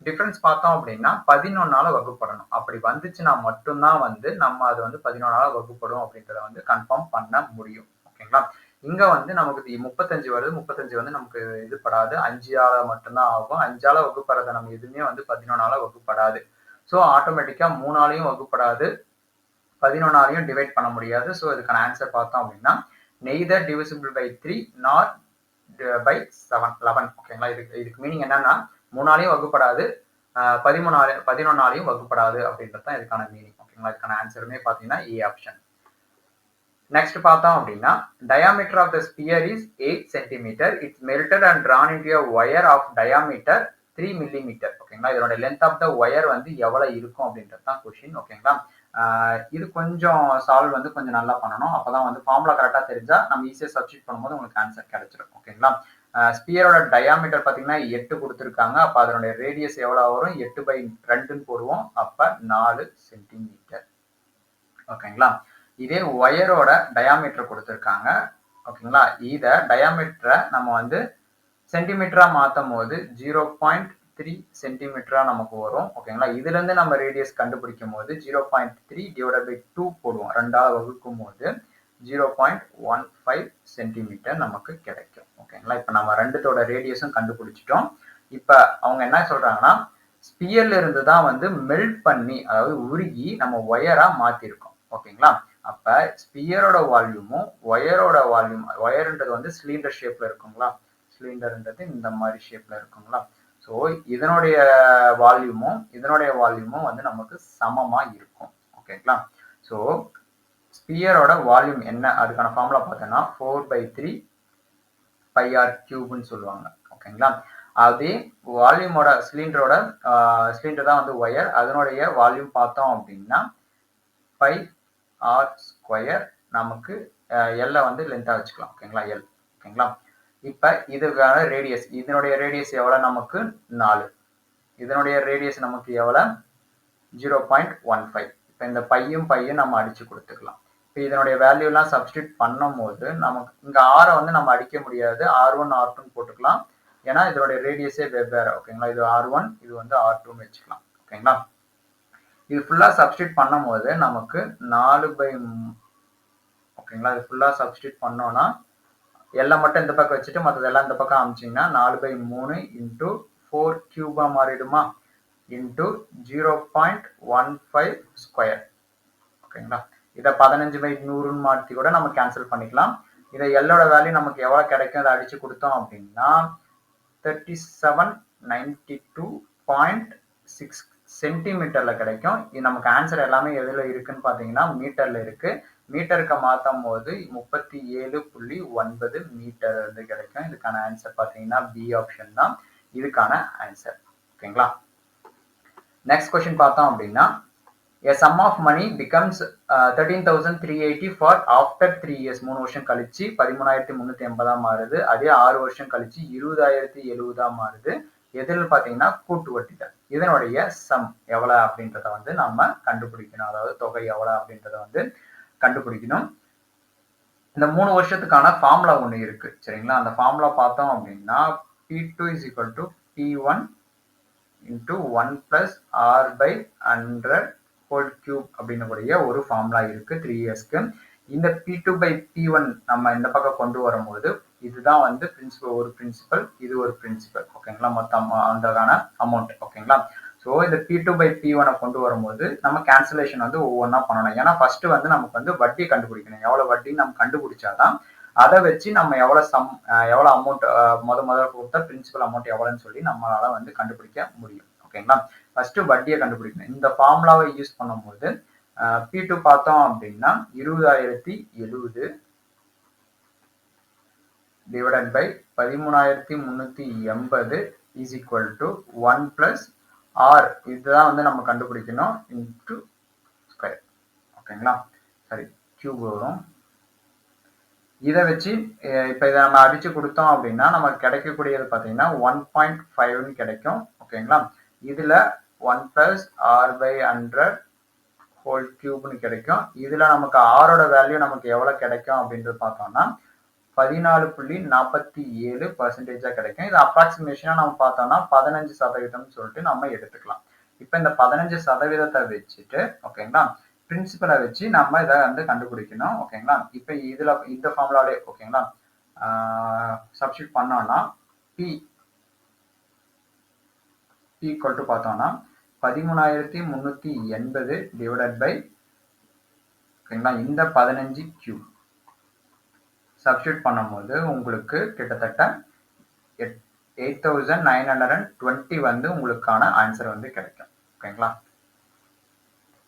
டிஃபரன்ஸ் பார்த்தோம் அப்படின்னா 11ஆல வகுப்படணும். அப்படி வந்துச்சுன்னா மட்டும்தான் வந்து நம்ம அது வந்து 11ஆல வகுப்படும் அப்படின்றத வந்து கன்ஃபார்ம் பண்ண முடியும். ஓகேங்களா? இங்க வந்து நமக்கு 35 வருது. 35 வந்து நமக்கு இது படாது. 5ஆல மட்டும்தான் ஆகும். 5ஆல வகுப்படுறத நம்ம எதுவுமே வந்து 11ஆல வகுப்படாது. ஸோ ஆட்டோமேட்டிக்கா 3ஆலையும் வகுப்படாது, 11ஆலையும் டிவைட் பண்ண முடியாது. ஸோ இதுக்கான ஆன்சர் பார்த்தோம் அப்படின்னா neither divisible by 3 nor by 11. ஓகேங்களா? இதுக்கு மீனிங் என்னன்னா 3ஆலையும் வகுப்படாது, 11ஆலையும் வகுப்படாது அப்படின்றது தான் இதுக்கான மீனிங். ஓகேங்களா? இதுக்கான ஆன்சருமே பார்த்தீங்கன்னா ஏ ஆப்ஷன். நெக்ஸ்ட் பார்த்தோம் அப்படின்னா diameter of the sphere is 8 cm. It's melted and drawn into a wire of diameter 3 mm. ஓகேங்களா? இதோட லென்த் ஆஃப் த ஒயர் வந்து எவ்வளவு இருக்கும் அப்படின்றது தான் கொஸ்டின். ஓகேங்களா? இது கொஞ்சம் சால்வ் வந்து கொஞ்சம் நல்லா பண்ணணும். அப்பதான் வந்து ஃபார்முலா கரெக்டா தெரிஞ்சா நம்ம ஈஸியா சப்ஸ்டிட் பண்ணும்போது உங்களுக்கு ஆன்சர் கிடைச்சிடும். ஓகேங்களா? ஸ்பியரோட டயாமீட்டர் பார்த்தீங்கன்னா 8 கொடுத்துருக்காங்க. அப்ப அதனுடைய ரேடியஸ் எவ்வளவு வரும்? 8/2 போடுவோம். அப்ப 4 சென்டிமீட்டர். ஓகேங்களா? இதே ஒயரோட டயாமீட்டர் கொடுத்துருக்காங்க. ஓகேங்களா? இத டயாமீட்டரை நம்ம வந்து சென்டிமீட்டரா மாற்றும் போது 0.3 சென்டிமீட்டரா நமக்கு வரும். ஓகேங்களா? இதுல இருந்து நம்ம ரேடியஸ் கண்டுபிடிக்கும் போது 0.3 டிவைடட் பை 2 போடுவோம். 2ஆல வகுக்கும் போது 0.15 சென்டிமீட்டர் நமக்கு கிடைக்கும். ஓகேங்களா? இப்ப நம்ம ரெண்டுத்தோட ரேடியஸும் கண்டுபிடிச்சிட்டோம். இப்ப அவங்க என்ன சொல்றாங்கன்னா ஸ்பியர்ல இருந்து தான் வந்து மெல்ட் பண்ணி அதாவது உருகி நம்ம ஒயரா மாத்திருக்கோம். ஓகேங்களா? அப்ப ஸ்பியரோட வால்யூமும் ஒயரோட வால்யூம், ஒயர்ன்றது வந்து சிலிண்டர் ஷேப்ல இருக்குங்களா? சிலிண்டர்ன்றது இந்த மாதிரி ஷேப்ல இருக்குங்களா? ஸோ இதனுடைய வால்யூமும் வந்து நமக்கு சமமா இருக்கும். ஓகேங்களா? ஸோ ஸ்பியரோட வால்யூம் என்ன அதுக்கான ஃபார்முலா பார்த்தோம்னா 4/3 πr³ சொல்லுவாங்க. ஓகேங்களா? அதே வால்யூமோட சிலிண்டர் தான் வந்து ஒயர், அதனுடைய வால்யூம் பார்த்தோம் அப்படின்னா πr². நமக்கு எல்லை வந்து லென்த்தா வச்சுக்கலாம். ஓகேங்களா? எல். ஓகேங்களா? இப்ப இதுக்கான ரேடியஸ், இதனுடைய ரேடியஸ் எவ்வளவு நமக்கு 4, இதனுடைய ரேடியஸ் நமக்கு எவ்வளவு 0.15. இப்ப இந்த பையும் நம்ம அடிச்சு கொடுத்துக்கலாம். இப்ப இதனுடைய வேல்யூ எல்லாம் சப்ஸ்டியூட் பண்ணும் போது நமக்கு இங்க ஆரை வந்து நம்ம அடிக்க முடியாது, R1 R2 போட்டுக்கலாம். ஏன்னா இதனுடைய ரேடியஸே வெவ்வேறு. ஓகேங்களா, இது R1 இது வந்து R2 வச்சுக்கலாம். ஓகேங்களா, இது ஃபுல்லா சப்ஸ்டியூட் பண்ணும் போது நமக்கு 4/, ஓகேங்களா, இது ஃபுல்லா சப்ஸ்டியூட் பண்ணோம்னா எல்லாம் மட்டும் இந்த பக்கம் வச்சுட்டு மற்றதெல்லாம் இந்த பக்கம் அமைச்சிங்கன்னா 4/3 இன்டூ 4 கியூபா மாறிடுமா, இன்டூ 0.15 ஸ்கொயர். ஓகேங்களா, இதை 15/100 மாற்றி கூட நம்ம கேன்சல் பண்ணிக்கலாம். இதை எல்லோட வேல்யூ நமக்கு எவ்வளவு கிடைக்கும் அதை அடிச்சு கொடுத்தோம் அப்படின்னா 3792.6 சென்டிமீட்டர்ல கிடைக்கும். இது நமக்கு ஆன்சர் எல்லாமே எதுல இருக்குன்னு பாத்தீங்கன்னா மீட்டர்ல இருக்கு. மீட்டருக்கு மாற்றும் போது 37.9 மீட்டர் வந்து கிடைக்கும். இதுக்கான ஆன்சர் பாத்தீங்கன்னா பி ஆப்ஷன் தான் இதுக்கான ஆன்சர். ஓகேங்களா, நெக்ஸ்ட் கொஸ்டின் பார்த்தோம் அப்படின்னா a sum of money becomes 13,380 for after 3 years. 3 வருஷம் கழிச்சு 13,380 மாறுது. அதே 6 வருஷம் கழிச்சு 20,070 மாறுது. எதுன்னு பாத்தீங்கன்னா கூட்டு வட்டிகள். இதனுடைய சம் எவ்வளவு அப்படின்றத வந்து நம்ம கண்டுபிடிக்கணும். அதாவது தொகை எவ்வளவு அப்படின்றத வந்து கண்டுபிடிக்கணும். இந்த 3 வருஷத்துக்கான ஃபார்முலா ஒண்ணு இருக்கு. சரிங்களா, அந்த ஃபார்முலா பார்த்தோம் அப்படின்னா P2 is equal to P1 into 1 plus R by 100 whole cube அப்படின்னு கூடிய ஒரு ஃபார்முலா இருக்கு 3 இயர்ஸ்க்கு. இந்த P2/P1 நம்ம இந்த பக்கம் கொண்டு வரும்போது இதுதான் வந்து பிரின்சிபல், ஒரு பிரின்சிபல், இது ஒரு பிரின்சிபல். ஓகேங்களா, மொத்தம் அந்தகான அமௌண்ட். ஓகேங்களா, ஸோ இந்த P2/P1 கொண்டு வரும்போது நம்ம கேன்சலேஷன் வந்து ஒவ்வொன்றா பண்ணணும். ஏன்னா ஃபர்ஸ்ட் வந்து நமக்கு வந்து வட்டி கண்டுபிடிக்கணும். எவ்வளவு வட்டின்னு நம்ம கண்டுபிடிச்சாதான் அதை வச்சு நம்ம எவ்வளவு அமௌண்ட் முதல்ல கொடுத்தா பிரின்சிபல் அமௌண்ட் எவ்வளவுன்னு சொல்லி நம்மளால வந்து கண்டுபிடிக்க முடியும். ஓகேங்களா, ஃபர்ஸ்ட் வட்டியை கண்டுபிடிக்கணும். இந்த ஃபார்முலாவை யூஸ் பண்ணும்போது P2 பார்த்தோம் அப்படின்னா 20,070 divided by 13,380 is equal to 1 plus R, இதுதான் வந்து நம்ம கண்டுபிடிக்கணும், இன்டூ ஸ்கொயர். ஓகேங்களா, சரி, கியூப் வரும். இதை வச்சு இப்போ இதை நம்ம அடிச்சு கொடுத்தோம் அப்படின்னா நமக்கு கிடைக்கக்கூடியது பார்த்தீங்கன்னா 1.5 கிடைக்கும். ஓகேங்களா, இதுல 1 பிளஸ் ஆர் பை 100 ஹோல் கியூப்னு கிடைக்கும். இதுல நமக்கு ஆரோட வேல்யூ நமக்கு எவ்வளவு கிடைக்கும் அப்படின்றது பார்த்தோம்னா 14.47% கிடைக்கும். இது அப்ராக்சிமேஷனா நம்ம பார்த்தோம்னா 15% சொல்லிட்டு நம்ம எடுத்துக்கலாம். இப்ப இந்த 15% வச்சுட்டு ஓகேங்களா பிரின்சிபலை வச்சு நம்ம இதை வந்து கண்டுபிடிக்கணும். ஓகேங்களா, இப்ப இதுல இந்த ஃபார்முலாலே ஓகேங்களா சப்ஸ்டியூட் பண்ணோம்னா பி ஈக்குவல் டு பார்த்தோம்னா 13,380 டிவைடட் பை ஓகேங்களா இந்த 15 கியூப் சப்ஸ்டியூட் பண்ணும்போது உங்களுக்கு கிட்டத்தட்ட 8,920 வந்து உங்களுக்கான ஆன்சர் வந்து கிடைக்கும். ஓகேங்களா,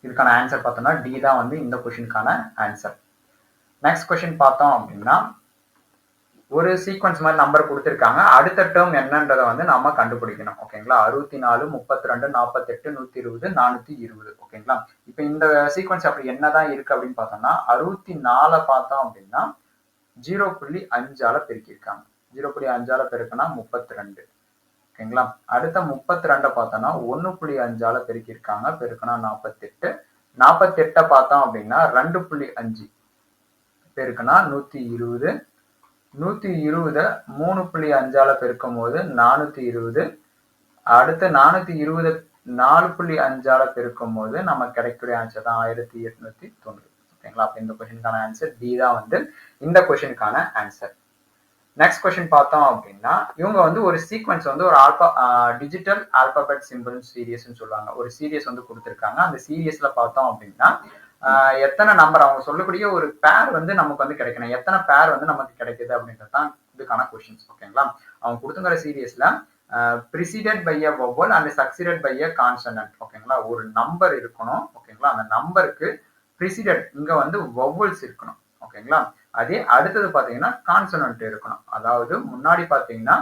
இதுக்கான ஆன்சர் பார்த்தோம்னா டி தான் வந்து இந்த கொஸ்டினுக்கான ஆன்சர். நெக்ஸ்ட் கொஸ்டின் பார்த்தோம் அப்படின்னா ஒரு சீக்வன்ஸ் மாதிரி நம்பர் கொடுத்துருக்காங்க. அடுத்த டேர்ம் என்னன்றதை வந்து நம்ம கண்டுபிடிக்கணும். ஓகேங்களா, 64, 32, 48, 120, 420. ஓகேங்களா, இப்போ இந்த சீக்வன்ஸ் அப்படி என்னதான் இருக்கு அப்படின்னு பார்த்தோம்னா 64 பார்த்தோம் அப்படின்னா 0.5ஆல பெருக்கியிருக்காங்க. 0.5ஆல பெருக்கினா 32. ஓகேங்களா, அடுத்த 32 பார்த்தோம்னா 1.5ஆல பெருக்கியிருக்காங்க, பெருக்கினா 48. 48 பார்த்தோம் அப்படின்னா 2.5 பெருக்கினா 120. 120 3.5ஆல பெருக்கும் போது 420. அடுத்து 420 4.5ஆல பெருக்கும் போது நமக்கு கிடைக்கக்கூடிய ஆன்சர் தான் 1890. ஓகேங்களா, அப்ப இந்த கொஸ்டினுக்கான ஆன்சர் டி தான் வந்து இந்த கொஸ்டினுக்கான ஆன்சர். நெக்ஸ்ட் கொஸ்டின் பார்த்தோம் அப்படின்னா இவங்க வந்து ஒரு சீக்வன்ஸ் வந்து ஒரு டிஜிட்டல் ஆல்பாபெட் சிம்பிள் சீரியஸ்ன்னு சொல்லுவாங்க. ஒரு சீரியஸ் வந்து கொடுத்துருக்காங்க. அந்த சீரியஸ்ல பார்த்தோம் அப்படின்னா எத்தனை நம்பர் அவங்க சொல்லக்கூடிய ஒரு பேர் வந்து நமக்கு வந்து கிடைக்கணும். எத்தனை பேர் வந்து நமக்கு கிடைக்குது அப்படின்றது தான் இதுக்கான கொஸ்டின்ஸ். ஓகேங்களா, அவங்க கொடுத்துங்கிற சீரியஸ்ல preceded by a vowel and succeeded by a consonant. ஓகேங்களா, ஒரு நம்பர் இருக்கணும். ஓகேங்களா, அந்த நம்பருக்கு preceded இங்க வந்து vowels இருக்கணும். ஓகேங்களா, அதே அடுத்தது பாத்தீங்கன்னா கான்சனன்ட் இருக்கணும். அதாவது முன்னாடி பாத்தீங்கன்னா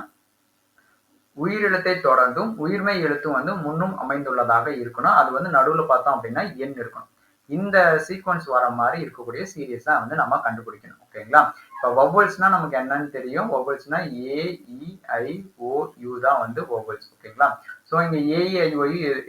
உயிரெழுத்தை தொடர்ந்தும் உயிர்மை எழுத்தும் வந்து முன்னும் அமைந்துள்ளதாக இருக்கணும். அது வந்து நடுவுல பார்த்தோம் அப்படின்னா எண் இருக்கணும். இந்த சீக்வன்ஸ் வர மாதிரி இருக்கக்கூடிய சீரியஸ் தான் வந்து நம்ம கண்டுபிடிக்கணும். ஓகேங்களா? இப்போ வவல்ஸ்னா நமக்கு என்னன்னு தெரியும். வவல்ஸ்னா ஏ, இ, ஐ, ஓ, யூ தான் வந்து வவல்ஸ். ஓகேங்களா? ஸோ இங்க ஏஇஐஓ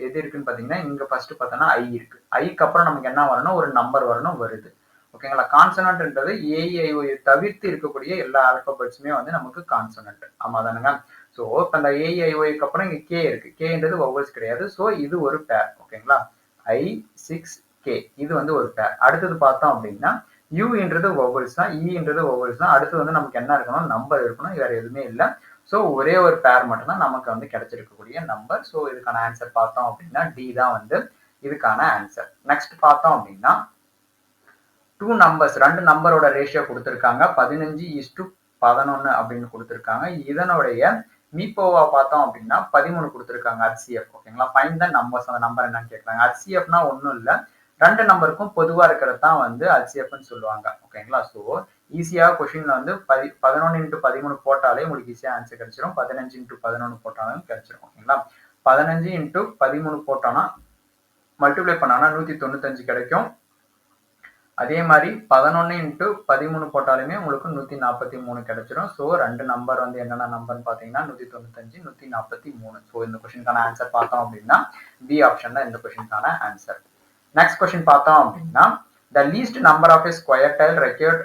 எது இருக்குன்னு பார்த்தீங்கன்னா, இங்க ஃபர்ஸ்ட் பார்த்தோம்னா ஐ இருக்கு. ஐக்கு அப்புறம் நமக்கு என்ன வரணும், ஒரு நம்பர் வரணும், வருது. ஓகேங்களா? கான்சனன்ட்ன்றது ஏஇஐஓ தவிர்த்து இருக்கக்கூடிய எல்லா ஆல்பபெட்ஸுமே வந்து நமக்கு கான்சனன்ட். ஆமா தானுங்க? ஸோ இப்போ இந்த ஏஇஐஓக்கு அப்புறம் இங்க கே இருக்கு. கேன்றது வவல்ஸ் கிடையாது. ஸோ இது ஒரு பேர். ஓகேங்களா? ஐ, 6, கே இது வந்து ஒரு பேர். அடுத்தது பார்த்தோம் அப்படின்னா யூன்றது வவல்ஸ் தான், இன்றது வவல்ஸ் தான். அடுத்து வந்து நமக்கு என்ன இருக்கணும், நம்பர் இருக்கணும், வேற எதுவுமே இல்லை. ஸோ ஒரே ஒரு பேர் மட்டும்தான் நமக்கு வந்து கிடைச்சிருக்கக்கூடிய நம்பர். ஸோ இதுக்கான ஆன்சர் பார்த்தோம் அப்படின்னா டி தான் வந்து இதுக்கான ஆன்சர். நெக்ஸ்ட் பார்த்தோம் அப்படின்னா 2 நம்பர்ஸ், 2 நம்பரோட ரேஷியோ கொடுத்துருக்காங்க. 15:11 அப்படின்னு கொடுத்துருக்காங்க. இதனுடைய மீப்போவா பார்த்தோம் அப்படின்னா 13 கொடுத்துருக்காங்க. HCF. ஓகேங்களா? ஃபைண்ட் த நம்பர்ஸ், அந்த நம்பர் என்னன்னு கேட்குறாங்க. HCFனா ஒன்றும் இல்லை, 2 நம்பருக்கும் பொதுவாக இருக்கிறது தான் வந்து HCFன்னு சொல்லுவாங்க. ஓகேங்களா? ஸோ ஈஸியாக கொஷின்ல வந்து 11 × 13 போட்டாலே உங்களுக்கு ஈஸியாக ஆன்சர் கிடைச்சிரும். 15 × 11 போட்டாலும் கிடைச்சிரும். ஓகேங்களா? 15 × 13 போட்டோம்னா மல்டிப்ளை பண்ணோம்னா 195 கிடைக்கும். அதே மாதிரி 11 × 13 போட்டாலுமே உங்களுக்கு 143 கிடைச்சிரும். ஸோ 2 நம்பர் வந்து என்னென்ன நம்பர்னு பார்த்தீங்கன்னா 195, 143. ஸோ இந்த கொஸ்டினுக்கான ஆன்சர் பார்த்தோம் அப்படின்னா பி ஆப்ஷன் தான் இந்த கொஸ்டினுக்கான ஆன்சர். நெக்ஸ்ட் கொஸ்டின் பார்த்தோம் அப்படின்னா the least number of a square tile required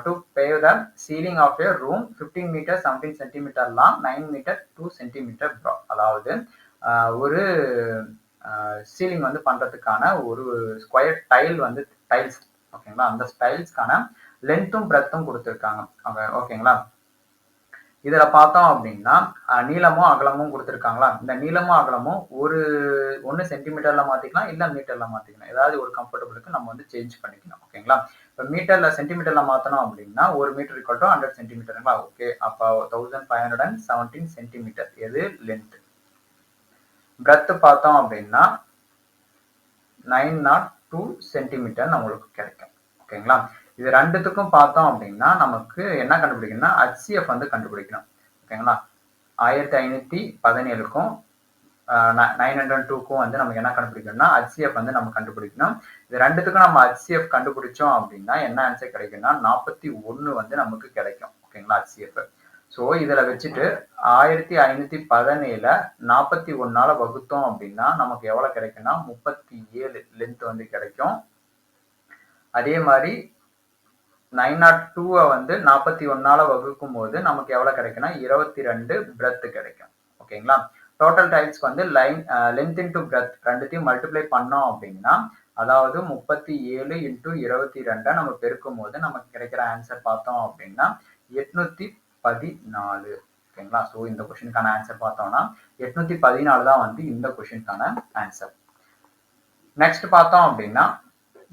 to pave the ceiling of a room 15 meter 17 centimeter long, 9 meter 2 centimeter broad. அதாவது ஒரு சீலிங் வந்து பண்றதுக்கான ஒரு ஸ்கொயர் டைல் வந்து டைல்ஸ். ஓகேங்களா? அந்த டைல்ஸ்க்கான லென்த்தும் பிரெத்தும் கொடுத்துருக்காங்க. ஓகேங்களா? இதுல பார்த்தோம் அப்படின்னா நீளமும் அகலமும் கொடுத்துருக்காங்களா. இந்த நீளமும் அகலமும் ஒன்று சென்டிமீட்டர்ல மாத்திக்கலாம், இல்ல மீட்டர்ல மாத்திக்கலாம். ஏதாவது ஒரு கம்ஃபர்டபுளுக்கு நம்ம வந்து சேஞ்ச் பண்ணிக்கணும். ஓகேங்களா? இப்போ மீட்டர்ல சென்டிமீட்டர்ல மாத்தணும் அப்படின்னா 1 மீட்டர் = 100 சென்டிமீட்டருங்களா. ஓகே, அப்போ 1517 சென்டிமீட்டர் எது லென்த். பிரெத் பார்த்தோம் அப்படின்னா 902 சென்டிமீட்டர் நம்மளுக்கு கிடைக்கும். ஓகேங்களா? இது ரெண்டுத்துக்கும் பார்த்தோம் அப்படின்னா நமக்கு என்ன கண்டுபிடிக்கணும்னா HCF வந்து கண்டுபிடிக்கணும். ஓகேங்களா? 1517க்கும் 902க்கும் வந்து நமக்கு என்ன கண்டுபிடிக்கணும்னா HCF வந்து நம்ம கண்டுபிடிக்கணும். இது ரெண்டுத்துக்கும் நம்ம HCF கண்டுபிடிச்சோம் அப்படின்னா என்ன ஆன்சர் கிடைக்கும்னா 41 வந்து நமக்கு கிடைக்கும். ஓகேங்களா? HCF. ஸோ இதில் வச்சுட்டு 1517 41ஆல வகுத்தோம் அப்படின்னா நமக்கு எவ்வளோ கிடைக்கும்னா 37 லென்த் வந்து கிடைக்கும். அதே மாதிரி 902 வந்து 41ஆல வகுக்கும் போது நமக்கு எவ்வளோ கிடைக்கும்னா 22 பிரெத் கிடைக்கும். ஓகேங்களா? டோட்டல் டைல்ஸ்க்கு வந்து லென்த் இன்டு பிரெத் ரெண்டுத்தையும் மல்டிப்ளை பண்ணோம் அப்படின்னா அதாவது 37 × 22 நம்ம பெருக்கும் போது நமக்கு கிடைக்கிற ஆன்சர் பார்த்தோம் அப்படின்னா 814. ஓகேங்களா? ஸோ இந்த கொஸ்டினுக்கான ஆன்சர் பார்த்தோம்னா 814 தான் வந்து இந்த கொஸ்டினுக்கான ஆன்சர். நெக்ஸ்ட் பார்த்தோம் அப்படின்னா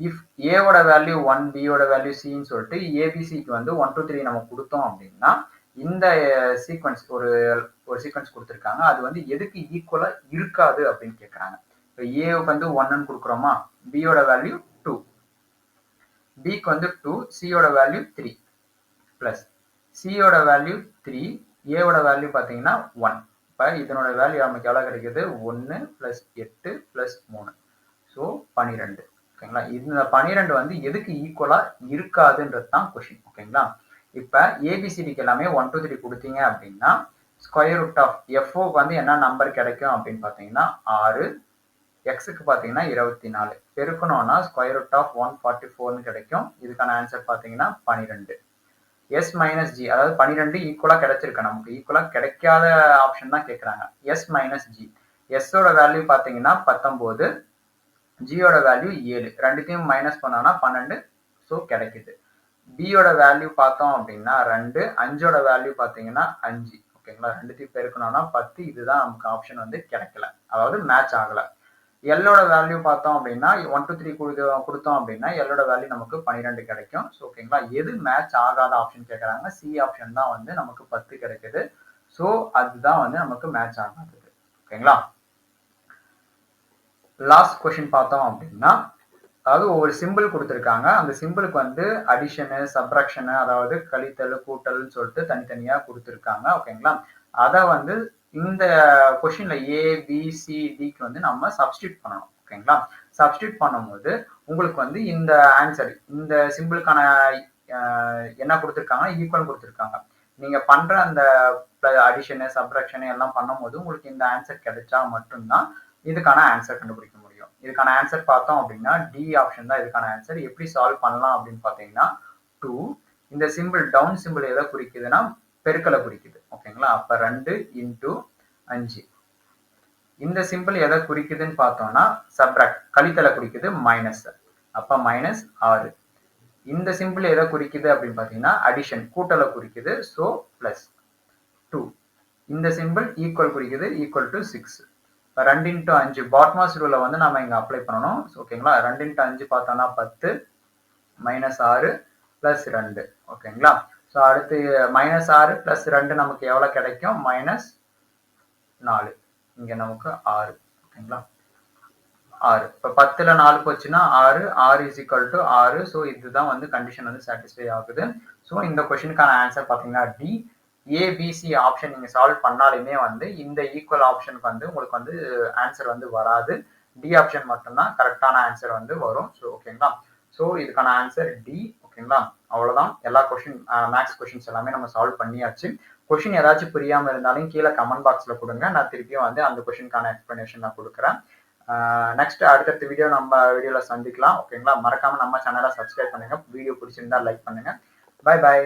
இஃப் ஏவோட வேல்யூ 1, பியோட வேல்யூ சின்னு சொல்லிட்டு ஏபிசிக்கு வந்து 1 2 3 நம்ம கொடுத்தோம் அப்படின்னா இந்த சீக்வன்ஸ் ஒரு சீக்வன்ஸ் கொடுத்துருக்காங்க. அது வந்து எதுக்கு ஈக்குவலா இருக்காது அப்படின்னு கேட்குறாங்க. இப்போ ஏவுக்கு வந்து 1ன்னு கொடுக்குறோமா, பியோட வேல்யூ 2, பிக்கு வந்து 2, சியோட வேல்யூ 3 பிளஸ் சியோட வேல்யூ 3, ஏவோட வேல்யூ பார்த்தீங்கன்னா 1. இப்போ இதனோட வேல்யூ நமக்கு எவ்வளோ கிடைக்குது, 1 + 8 + 3, ஸோ 12. ஓகேங்களா? இந்த 12 வந்து எதுக்கு ஈக்குவலா இருக்காதுன்றது தான் கொஸ்டின். ஓகேங்களா? இப்போ ஏபிசிடிக்கு எல்லாமே 1 2 3 கொடுத்தீங்க அப்படின்னா ஸ்கொயர் ரூட் ஆஃப் எஃப்ஓக்கு வந்து என்ன நம்பர் கிடைக்கும் அப்படின்னு பார்த்தீங்கன்னா 6, எக்ஸுக்கு பார்த்தீங்கன்னா 24 பெருக்கணும்னா ஸ்கொயர் ரூட் ஆஃப் 144ன்னு கிடைக்கும். இதுக்கான ஆன்சர் பார்த்தீங்கன்னா 12. எஸ் மைனஸ் ஜி, அதாவது 12 ஈக்குவலா கிடைச்சிருக்கு. நமக்கு ஈக்குவலா கிடைக்காத ஆப்ஷன் தான் கேட்குறாங்க. எஸ் மைனஸ் ஜி, எஸ்ஸோட வேல்யூ பார்த்தீங்கன்னா 19, ஜியோட வேல்யூ 7, ரெண்டுத்தையும் மைனஸ் பண்ணோம்னா 12, ஸோ கிடைக்குது. பியோட வேல்யூ பார்த்தோம் அப்படின்னா 2, 5ஓட வேல்யூ பார்த்தீங்கன்னா 5. ஓகேங்களா? ரெண்டுத்தையும் பெருக்கணும்னா 10. இதுதான் நமக்கு ஆப்ஷன் வந்து கிடைக்கல, அதாவது மேட்ச் ஆகல. எல்லோட வேல்யூ பார்த்தோம் அப்படின்னா 1 2 3 கொடுத்தோம் அப்படின்னா எல்லோட வேல்யூ நமக்கு 12 கிடைக்கும். ஸோ ஓகேங்களா? எது மேட்ச் ஆகாத ஆப்ஷன் கேட்குறாங்க, சி ஆப்ஷன் தான் வந்து நமக்கு 10 கிடைக்குது. ஸோ அதுதான் வந்து நமக்கு மேட்ச் ஆகாதது. ஓகேங்களா? லாஸ்ட் கொஸ்டின் பார்த்தோம் அப்படின்னா அதாவது ஒவ்வொரு சிம்பிள் கொடுத்துருக்காங்க. அந்த சிம்பிளுக்கு வந்து அடிஷனு, சப்ராக்ஷனு, அதாவது கழித்தல், கூட்டல்னு சொல்லிட்டு தனித்தனியாக கொடுத்துருக்காங்க. ஓகேங்களா? அதை வந்து இந்த கொஸ்டின்ல ஏ, பி, சி, டிக்கு வந்து நம்ம சப்ஸ்டியூட் பண்ணணும். ஓகேங்களா? சப்ஸ்டியூட் பண்ணும்போது உங்களுக்கு வந்து இந்த ஆன்சர் இந்த சிம்பிளுக்கான என்ன கொடுத்துருக்காங்க, ஈக்குவல் கொடுத்துருக்காங்க. நீங்க பண்ற அந்த அடிஷனு சப்ட்ராக்ஷனு எல்லாம் பண்ணும்போது உங்களுக்கு இந்த ஆன்சர் கிடைச்சா மட்டும்தான் இதுக்கான ஆன்சர் கண்டுபிடிக்க முடியும். இதுக்கான ஆன்சர் பார்த்தோம் அப்படின்னா டி ஆப்ஷன் தான் இதுக்கான ஆன்சர். எப்படி சால்வ் பண்ணலாம் அப்படின்னு பார்த்தீங்கன்னா 2 இந்த சிம்பிள் டவுன் சிம்பிள் எதை குறிக்குதுன்னா பெருக்கலை குறிக்குது. ஓகேங்களா? அப்ப 2 இன்டூ 5. இந்த சிம்பிள் எதை குறிக்குதுன்னு பார்த்தோம்னா சப்ட்ராக்ட் கழித்தலை குறிக்குது மைனஸ். அப்ப மைனஸ் 6. இந்த சிம்பிள் எதை குறிக்குது அப்படின்னு பார்த்தீங்கன்னா அடிஷன் கூட்டலை குறிக்குது. So plus 2. இந்த சிம்பிள் ஈக்குவல் குறிக்குது ஈக்குவல் டு 6. இப்போ 2 இன்ட்டு 5 பாட்மாஸ் ரூலை வந்து நம்ம இங்கே அப்ளை பண்ணணும். ஓகேங்களா? 2 இன்ட்டு 5 பார்த்தோம்னா 10 மைனஸ் 6 பிளஸ் 2. ஓகேங்களா? ஸோ அடுத்து மைனஸ் 6 பிளஸ் 2 நமக்கு எவ்வளோ கிடைக்கும்? மைனஸ் 4. இங்கே நமக்கு 6. ஓகேங்களா? 6. இப்போ 10ல் 4 போச்சுன்னா 6. 6 இஸ் ஈக்குவல் டு 6. ஸோ இதுதான் வந்து கண்டிஷன் வந்து சாட்டிஸ்ஃபை ஆகுது. ஸோ இந்த கொஸ்டினுக்கான ஆன்சர் பார்த்தீங்கன்னா டி. ஏபிசி ஆப்ஷன் நீங்கள் சால்வ் பண்ணாலுமே வந்து இந்த ஈக்குவல் ஆப்ஷனுக்கு வந்து உங்களுக்கு வந்து ஆன்சர் வந்து வராது. டி ஆப்ஷன் மட்டும்தான் கரெக்டான ஆன்சர் வந்து வரும். ஸோ ஓகேங்களா? ஸோ இதுக்கான ஆன்சர் டி. ஓகேங்களா? அவ்வளோதான். எல்லா கொஸ்டின் மேக்ஸ் கொஸ்டின்ஸ் எல்லாமே நம்ம சால்வ் பண்ணியாச்சு. கொஸ்டின் ஏதாச்சும் புரியாமல் இருந்தாலும் கீழே கமெண்ட் பாக்ஸில் கொடுங்க. நான் திருப்பியும் வந்து அந்த கொஸ்டினுக்கான எக்ஸ்பிளனேஷன் நான் கொடுக்குறேன். நெக்ஸ்ட் அடுத்தடுத்த வீடியோ நம்ம வீடியோவில் சந்திக்கலாம். ஓகேங்களா? மறக்காம நம்ம சேனலை சப்ஸ்கிரைப் பண்ணுங்க. வீடியோ பிடிச்சிருந்தா லைக் பண்ணுங்க. Bye bye.